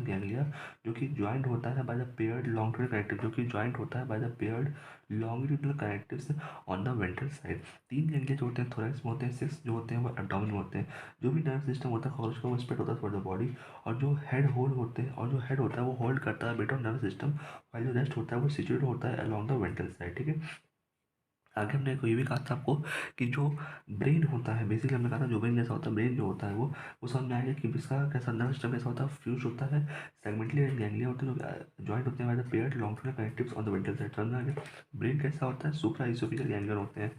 गैंग्लिया, जो कि ज्वाइंट होता है by the paired longitudinal connective, जो कि ज्वाइंट होता है by the paired longitudinal connectives on the ventral side. 3 ganglia जो होते हैं थोरैक्स में होते हैं, 6 जो होते हैं वो एब्डोमेन में होते हैं। जो भी नर्व सिस्टम होता है कॉकरोच का वो स्प्रेड होता है थ्रू द बॉडी, और जो हेड होल्ड होते हैं, और जो हेड होता है वो होल्ड करता है bit of nerve system, while जो रेस्ट होता है वो सिचुएट होता है अलॉन्ग द वेंट्रल साइड, ठीक है। आगे हमने को ये भी कहा था आपको कि जो ब्रेन होता है बेसिकली हमने कहा था जो ब्रेन जैसा होता है, ब्रेन जो होता है वो समझ में आएगा कि इसका कैसा नर्व सिस्टम कैसा होता है, फ्यूज होता है सेगमेंटली एंड गैंग्लिया होते हैं जो ज्वाइंट होते हैं by the paired longitudinal connectives on the ventral side. समझ में आ गया। ब्रेन कैसा होता है, सुप्रा इसोफेजियल गैंग्लियन होते हैं।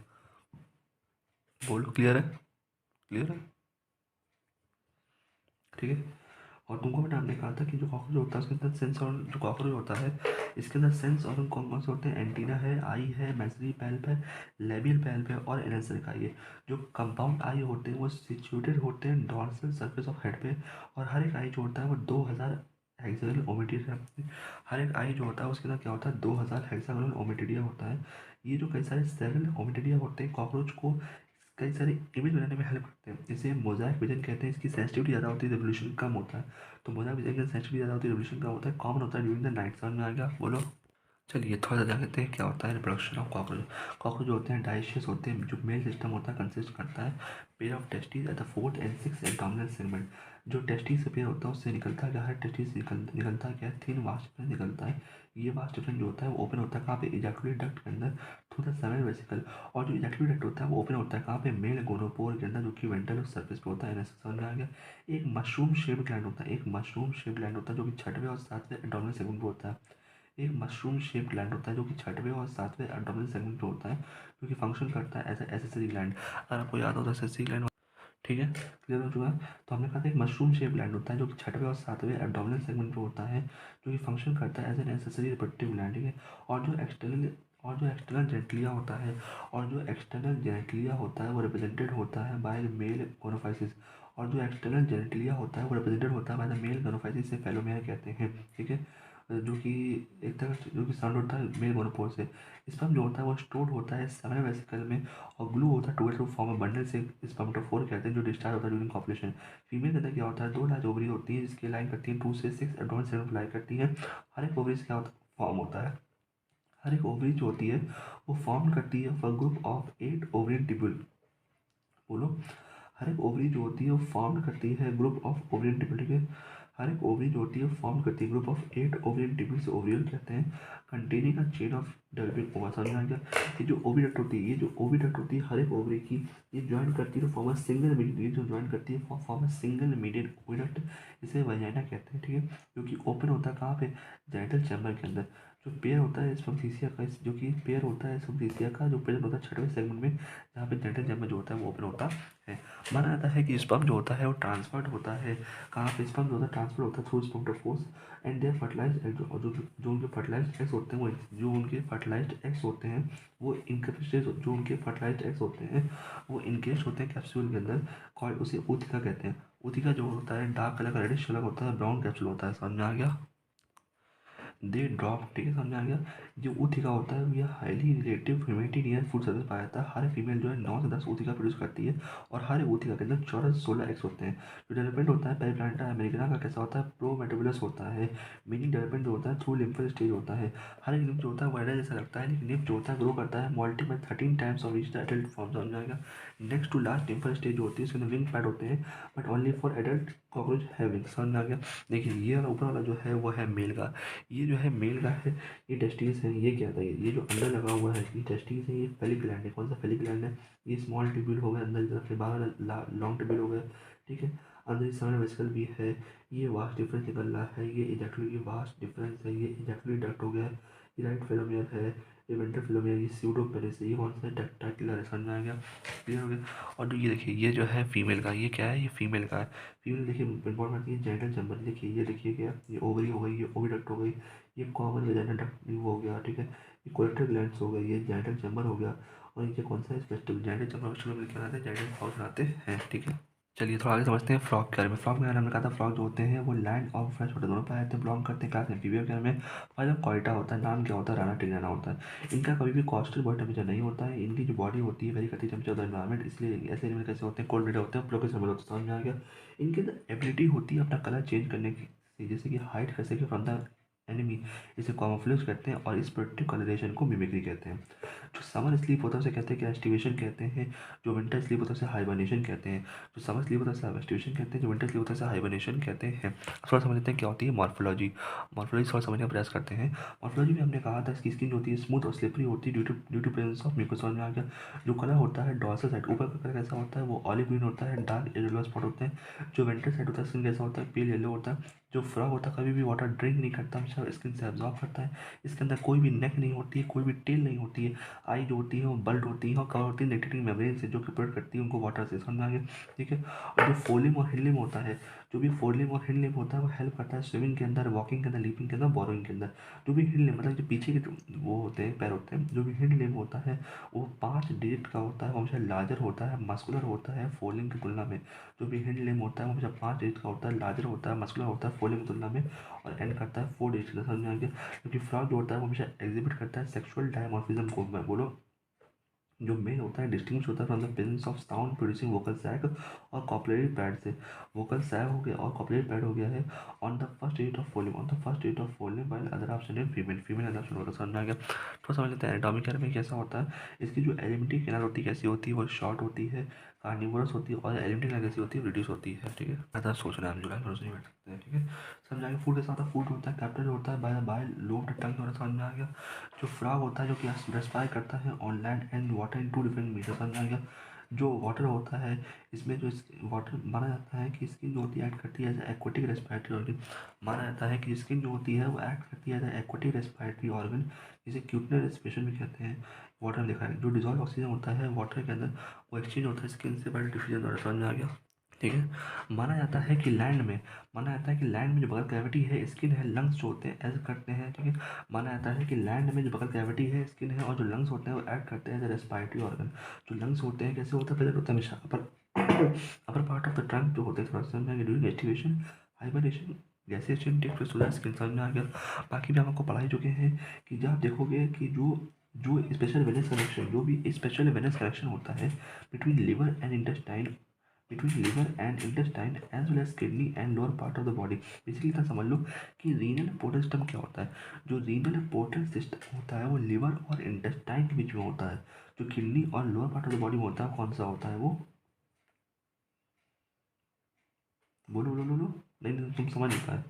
बोलो क्लियर है, क्लियर है, ठीक है। और तुमको मैंने आपने कहा था कि जो कॉकरोच होता है उसके अंदर सेंस और जो कॉकरोच होता है इसके अंदर सेंस और कौन कौन से होते हैं, एंटीना है, आई है, मेसेंजरी पैल्प है, लेबियल पैल्प है और एनएसर का ये जो कंपाउंड आई होते हैं वो सिचुएटेड होते हैं डॉर्सल सरफेस ऑफ हेड पे। और हर एक आई जो होता है वो 2000 हेक्सागोनल ओमेटिड है। हर एक आई जो होता है उसके अंदर क्या होता है 2000 हेक्सागोनल ओमेटिडिया होता है। ये जो कई सारे सेवरल ओमेटिडिया होते हैं कॉकरोच को कई सारे इमेज बनाने में हेल्प करते हैं। इसे मोजाइक विजन कहते हैं। इसकी सेंसिटिविटी ज़्यादा होती है, रेवोल्यूशन कम होता है। तो मोजाइक विजन की सेंसिटिविटी ज़्यादा होती है, रेवोल्यूशन कम होता है, कॉमन होता है ड्यूरिंग द नाइट। समझ में आ गया, बोलो। चलिए थोड़ा सा जान लेते हैं क्या होता है रिप्रोडक्शन ऑफ कॉकरोच। कॉकरोच जो होते हैं डाइशियस होते हैं। जो मेल सिस्टम होता है कंसिस्ट करता है pair of testes at the 4th and 6th abdominal segment. जो टेस्टीज से पेयर होता है उससे निकलता है क्या है, टेस्टीज निकलता है क्या है, थिन वास्ट डिफरेंस निकलता है। ये वास्ट डिफरेंस जो होता है वो ओपन होता है कहाँ पे, इजैकुलेट डक्ट के अंदर थ्रू द सेमिनल वेसिकल। और जो इजैकुलेट डक्ट होता है वो ओपन होता है कहाँ पे, मेल गोनोपोर के अंदर, जो कि वेंट्रल सरफेस पे होता है। समझ में आ गया। एक मशरूम शेप ग्लैंड होता है, एक मशरूम शेप ग्लैंड होता है जो कि 6वें और 7वें एब्डोमिनल सेगमेंट पे होता है। एक मशरूम शेप ग्लैंड होता है जो कि 6वें और 7वें एब्डोमिनल सेगमेंट पे होता है, जो कि फंक्शन करता है एज एसेसरी ग्लैंड। अगर आपको याद हो तो एसेसरी ग्लैंड, ठीक है, क्लियर हो चुका है। तो हमने कहा था एक मशरूम शेप ग्लैंड होता है जो कि 6वें और 7वें एब्डोमिनल सेगमेंट पे होता है, जो कि फंक्शन करता है as an accessory reproductive gland, ठीक है। और जो एक्सटर्नल जेनेटिलिया होता है, और जो एक्सटर्नल जेनेटिलिया होता है वो रिप्रेजेंटेड होता है बाय मेल गोनोफाइसिस। और जो एक्सटर्नल जेनेटिलिया होता है वो रिप्रेजेंटेड होता है बाय द मेल गोनोफाइसिस से फेलोमेयर कहते हैं, ठीक है। जो कि एक तरह से जो कि साउंड होता है मेल गोनोपोर से। स्पर्म जो होता है वो स्टोर्ड होता है सेमिनल वेसिकल में, और ग्लू होता है together to form a bundle से स्पर्मेटोफोर कहते हैं, जो डिस्चार्ज होता है ड्यूरिंग कॉपुलेशन। फीमेल के अंदर क्या होता है, 2 लार्ज ओवरी होती है जिसकी लाइन करती है 2 से 6 एब्डोमिनल सेगमेंट लाई करती है। हर एक ओवरी से क्या होता है, फॉर्म होता है। हर एक ओवरी जो होती है वो फॉर्म करती है for group of 8 ovarian tubule. बोलो। हर एक ओवरी जो होती है वो फॉर्म करती है ग्रुप ऑफ ओवरियन टिब्यूल, ठीक है। हर एक ओवरी जो होती है फॉर्म करती है ग्रुप ऑफ 8 ओवरियन टिब्यूल से ओवरियल कहते हैं, containing a chain of developing ओवा। समझ में आ गया। ये जो ओविडक्ट होती है, ये जो ओविडक्ट होती है हर एक ओवरी की, ये ज्वाइन करती है फॉर्म अ सिंगल मीडियट, ये जो ज्वाइन करती है फॉर्म अ सिंगल मीडियट ओविडक्ट, इसे वजाइना कहते हैं, ठीक है। जो कि ओपन होता है कहाँ पे, जेनिटल चैम्बर के अंदर। जो पेयर होता है स्पर्मथीसिया का, जो कि पेयर होता है स्पर्मथीसिया का जो प्रेजेंट होता है 6वें सेगमेंट में, जहाँ पे जेनिटल चैम्बर जो होता है वो ओपन होता है। माना जाता है कि स्पर्म जो होता है वो ट्रांसफर्ड होता है कहाँ पे, स्पर्म जो होता है ट्रांसफर होता है through spermatophores and their fertilised egg. जो उनके फर्टिलाइज्ड एग्स होते हैं वो जो उनके फर्टिलाइज्ड एग्स होते हैं वो इनकेस्टेड, जो उनके फर्टिलाइज्ड एग्स होते हैं वो इनकेस्ट होते हैं कैप्सूल के अंदर, कॉल उसे ऊतका कहते हैं। ऊतक जो होता है डार्क कलर का रेडिश कलर होता है, ब्राउन कैप्सूल होता है, समझ में आ गया। दे ड्रॉप, ठीक है, समझ में आ गया। जो ऊतिका होता है यह highly relative humidity near food service पाया जाता है। हर फीमेल जो है 9 से 10 ऊतिका प्रोड्यूस करती है और हर ऊतिका के अंदर 14 से 16 एग्स होते हैं। जो डेवलपमेंट होता है पेरिप्लांटा अमेरिकना का कैसा होता है, प्रो मेटाबुलस होता है, मीनिंग डेवलपमेंट जो होता है थ्रू लिम्फल स्टेज होता है। हर एक निम्फ जो होता है वायरस जैसा लगता है, लेकिन निम्फ जो होता है ग्रो करता है multiple 13 times of reach the adult form, समझ में आएगा। Next to last nymphal stage जो होती है उसके अंदर विंग पैड होते हैं, but only for adult cockroach having, समझ में आ गया। देखिए ये वाला ऊपर वाला जो है वो है मेल का, ये जो है मेल का है, ये टेस्टिस है। ये क्या था, ये जो अंदर लगा हुआ है ये टेस्टिस है, ये फेलिक ग्लैंड है। कौन सा फेलिक ग्लैंड है, ये स्मॉल ट्यूब्यूल हो गया अंदर की तरफ से, बाहर लॉन्ग ट्यूब्यूल हो गया, ठीक है। अंदर सेवन वेसिकल भी है। ये वास्ट डिफरेंस निकल रहा है, ये इजैक्युलेट, ये वास्ट डिफरेंस है, ये इजैक्युलेट डक्ट हो गया, ये राइट फेलोमियर है, ये वेंट्रल फेलोमियर, ये स्यूडोपेनिस है, ये कौन सा डक्टाइलर है, समझ में आ गया, क्लियर हो गया। और जो ये देखिए ये जो है फीमेल का, ये क्या है, ये फीमेल का है। फीमेल देखिए इंपॉर्टेंट है जेनिटल चैम्बर, देखिए ये देखिए क्या, ये ओवरी हो गई, ये ओविडक्ट हो गई, ये कॉमन वेजाइनल डक्ट वो हो गया, ठीक है। ये कोलेक्टर ग्लैंड्स हो गए, ये जेनिटल चैम्बर हो गया। और ये कौन सा है स्पेसिफिक जेनिटल चैम्बर में क्या आते हैं, जेनिटल पाउच आते हैं, ठीक है। चलिए थोड़ा आगे समझते हैं फ्रॉग के बारे में। फ्रॉग में हमने कहा था फ्रॉग जो होते हैं वो लैंड और फ्रेश वाटर दोनों पाए जाते हैं, बिलोंग करते हैं क्लास एम्फीबिया के में। और जब कॉइटा होता है, नाम क्या होता है, राना टिग्राना होता है। इनका कभी भी कॉस्टल बॉडी टेम्परेचर नहीं होता है। इनकी जो बॉडी होती है वेरी कती टेम्परेचर ऑफ द एनवायरमेंट, इसलिए ऐसे एनिमल कैसे होते हैं, कोल्ड ब्लडेड होते हैं, प्रोकेस होते हैं, समझ में आ गया। इनके अंदर एबिलिटी होती है अपना कलर चेंज करने की, जैसे कि हाइट कैसे कि फ्रॉम द एनिमी, इसे कॉमोफ्लेज कहते हैं, और इस प्रोटेक्टिव कलरेशन को मिमिक्री कहते हैं। जो समर स्लीप होता है उसे कहते हैं कि एस्टिवेशन कहते हैं। जो विंटर स्लीप होता है उसे हाइबरनेशन कहते हैं। जो समर स्लीप होता है उसे एस्टिवेशन कहते हैं, जो विंटर स्लीप होता है उसे हाइबरनेशन कहते हैं। थोड़ा समझ लेते हैं क्या होती है मॉर्फोलॉजी। मॉर्फोलॉजी थोड़ा समझने का प्रयास करते हैं। मॉर्फोलॉजी में हमने कहा था इसकी स्किन जो होती है स्मूथ और स्लिपरी होती है due to presence of mucus, समझ में आ गया। जो कलर होता है डॉर्सल साइड ऊपर का कलर कैसा होता है, वो ऑलिव ग्रीन होता है, डार्क येलो स्पॉट होते हैं। जो वेंट्रल साइड होता है स्किन कैसा होता है, पेल येलो होता है। जो फ्रॉग होता है कभी भी वाटर ड्रिंक नहीं करता, हमेशा स्किन से एब्जॉर्ब करता है। इसके अंदर कोई भी नेक नहीं होती है, कोई भी टेल नहीं होती है। आई जो होती है वो बल्ड होती है और कवर होती है नेक्टेटिंग मेम्ब्रेन से, जो कि प्रोटेक्ट करती है उनको वाटर से, समझ में आ गया, ठीक है। और जो फोलिम और हिंड लिम्ब होता है, जो भी फोलिम और हिंड लिम्ब होता है वो हेल्प करता है स्विमिंग के अंदर, वॉकिंग के अंदर, लीपिंग के अंदर, बोरोइंग के अंदर। जो भी हिंड लिम्ब मतलब जो पीछे के वो होते हैं पैर होते हैं, जो भी हिंड लिम्ब होता है वो 5 डिजिट का होता है, वो हमेशा लार्जर होता है, मस्कुलर होता है फोलिंग की तुलना में। जो भी हिंड लिम्ब होता है वो हमेशा 5 डिजिट का होता है, लार्जर होता है, मस्कुलर होता है फोलिंग की तुलना में, और एंड करता है 4 डिजिट का, समझ में आ गया। क्योंकि फ्रॉग जो होता है वो हमेशा एग्जिबिट करता है सेक्सुअल डायमॉर्फिज्म को, मैं बोलो जो मेल होता है डिस्टिंग्विश होता है from the presence of sound producing vocal sac और कॉपलेरी पैड से। वोकल सैक हो गया और कॉपलेरी पैड हो गया है on the first digit of volume, on the first digit of volume by other option in female, female other option होता है, समझ में आ गया। थोड़ा समझ लेते हैं एनाटॉमी के बारे में कैसा होता है। इसकी जो एलिमेंट्री कैनाल होती है कैसी होती है, वो शॉर्ट होती है, कार्निवोरस होती है, और एलिमेंट्री कैनाल कैसी होती है, रिड्यूस होती है, ठीक है। ज़्यादा सोच रहे हैं हम जो है भरोसे नहीं बैठ सकते हैं, ठीक है। समझाएंगे फूड के साथ फूड होता है कैप्टन होता है बाय बाय लोब टंग होता है, समझ में आ गया। जो फ्रॉग होता है जो कि रेस्पायर करता है on land and water in 2 different metres, समझ में आ गया। जो वाटर होता है इसमें जो वाटर माना जाता है कि स्किन जो होती है एक्ट करती है एज एक्वेटिक रेस्पिरेटरी ऑर्गन। माना जाता है कि स्किन जो होती है वो एक्ट करती है एज एक्वेटिक रेस्पिरेटरी ऑर्गन, जिसे क्यूटनर रेस्पिरेशन भी कहते हैं। वाटर में लिखा है जो डिजॉल्व ऑक्सीजन होता है वाटर के अंदर वो एक्सचेंज होता है स्किन से बाय डिफ्यूजन द्वारा, समझ में आ गया, ठीक है। माना जाता है कि लैंड में जो बगल कैविटी है स्किन है, लंग्स जो होते हैं ऐसे करते हैं, ठीक है। माना जाता है कि लैंड में जो बगल कैविटी है स्किन है, और जो लंग्स होते हैं वो ऐड करते हैं एज रेस्पिरेटरी ऑर्गन। जो लंग्स होते हैं कैसे होता है, पहले होता है हमेशा upper upper part of the trunk जो होते हैं, थोड़ा सा during aestivation hibernation gaseous take place होता है स्किन, समझ में आ गया। बाकी भी हम आपको पढ़ा ही चुके हैं कि जब आप देखोगे कि जो जो स्पेशल वेनस कनेक्शन, जो भी स्पेशल वेनस कनेक्शन होता है between liver and intestine, between liver and intestine as well as kidney and lower part of the body। Basically इतना समझ लो कि रीनल पोर्टल सिस्टम क्या होता है। जो रीनल पोर्टल सिस्टम होता है वो लिवर और इंटेस्टाइन के बीच में होता है। जो किडनी और lower part of the body में होता है कौन सा होता है वो, बोलो बोलो बोलो, नहीं तुम समझ नहीं पाए।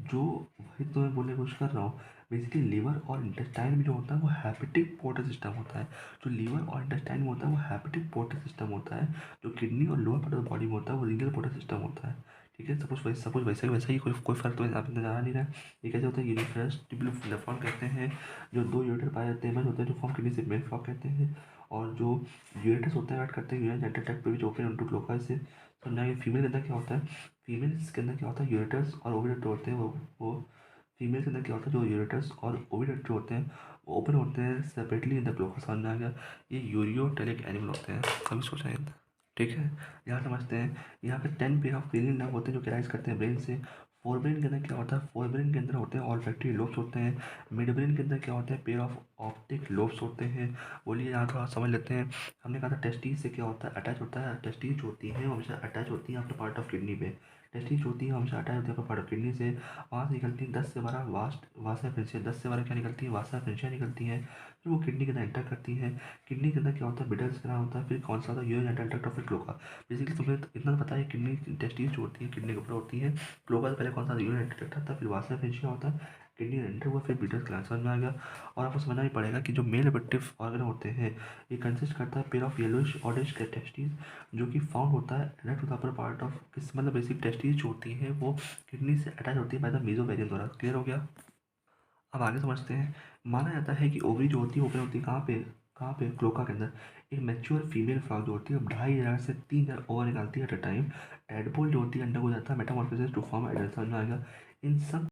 जो वही तो मैं बोलने की कोशिश कर रहा हूँ। बेसिकली लीवर और इंटेस्टाइन में जो होता है वो हैपेटिक पोर्टल सिस्टम होता है। जो लीवर और इंटेस्टाइन में होता है वो हैपेटिक पोर्टल सिस्टम होता है। जो किडनी और lower part of the body में होता है वो रीनल पोर्टल सिस्टम होता है, ठीक है। सपोज वैसा ही कोई फर्क तो आप नजर आ नहीं रहा है। ये कैसे होता है, यूनिफरस टिब्यूलोफॉर्म कहते हैं। जो 2 यूरेटर पाए जाते हैं होते हैं जो फॉर्म किडनी से मेल फ्लॉक कहते हैं। और जो यूरेटस होते हैं ऐड करते हैं यूरिन जेनिटल ट्रैक्ट पे भी ओपन इनटू क्लोका से। समझना कि फीमेल के अंदर क्या होता है, फीमेल्स के अंदर क्या होता है यूरेटस और ओविडक्ट होते हैं, वो फीमेल के अंदर क्या होता है जो यूरेटस और ओविडक्ट जो होते हैं वो ओपन होते हैं सेपरेटली इन द क्लोका, समझ में आ गया। ये यूरियोटेलिक एनिमल होते हैं, कभी सोचा है ठीक है, यहाँ समझते हैं। यहाँ पे 10 पेयर ऑफ क्रीनियल नर्व होते हैं जो कि राइज करते हैं ब्रेन से। फोर ब्रेन के अंदर क्या होता है, फोर ब्रेन के अंदर होते हैं ऑल्फैक्टरी लोब्स होते हैं। मिड ब्रेन के अंदर क्या होते हैं, पेयर ऑफ ऑप्टिक लोब्स होते हैं। बोलिए यहाँ थोड़ा समझ लेते हैं। हमने कहा था टेस्टिस से क्या होता है, अटैच होता है। टेस्टिस जो होती है वो हमेशा अटैच होती है अपने पार्ट ऑफ किडनी पे। टेस्टिस जो होती है हमेशा अटैच होती है अपने पार्ट ऑफ किडनी से। वहाँ से निकलती है 10 से 12 वास्ट वासा फ्रेंसिया, 10 से 12 क्या निकलती है, वासा फ्रेंसिया निकलती है। फिर वो किडनी के अंदर एंटर करती है। किडनी के अंदर क्या होता है, बिटल्स ग्रैंड होता है। फिर कौन सा होता है, यूरिन डक्ट और फिर क्लोका। बेसिकली तुम्हें तो इतना पता है, किडनी टेस्टिस जो होती है किडनी के ऊपर होती है। क्लोका से पहले कौन सा, यूरिन डक्ट आता है, फिर वासा फेशिया होता है। किडनी एंटर हुआ, फिर बिटल्स ग्लैंड, समझ में आ गया। और आपको समझना भी पड़ेगा कि जो मेल रिप्रोडक्टिव ऑर्गन होते हैं, ये कंसिस्ट करता है पेयर ऑफ येलोइश ऑरेंज के टेस्टिस, जो कि फाउंड होता है at to the upper part of किस, मतलब बेसिक टेस्टिस जो होती है वो किडनी से अटैच होती है बाय द मेसोवेरियन द्वारा। क्लियर हो गया। अब आगे समझते हैं। माना जाता है कि ओवरी जो होती है ओपन होती है कहाँ पे, क्लोका के अंदर। एक मैच्योर फीमेल फ्रॉग जो होती है 2,500 से 3,000 ओवर निकालती है एट अ टाइम। टैडपोल जो होती है अंडर हो जाता है मेटामॉर्फोसिस टू फॉर्म एडल्ट, समझ में आ गया। इन सब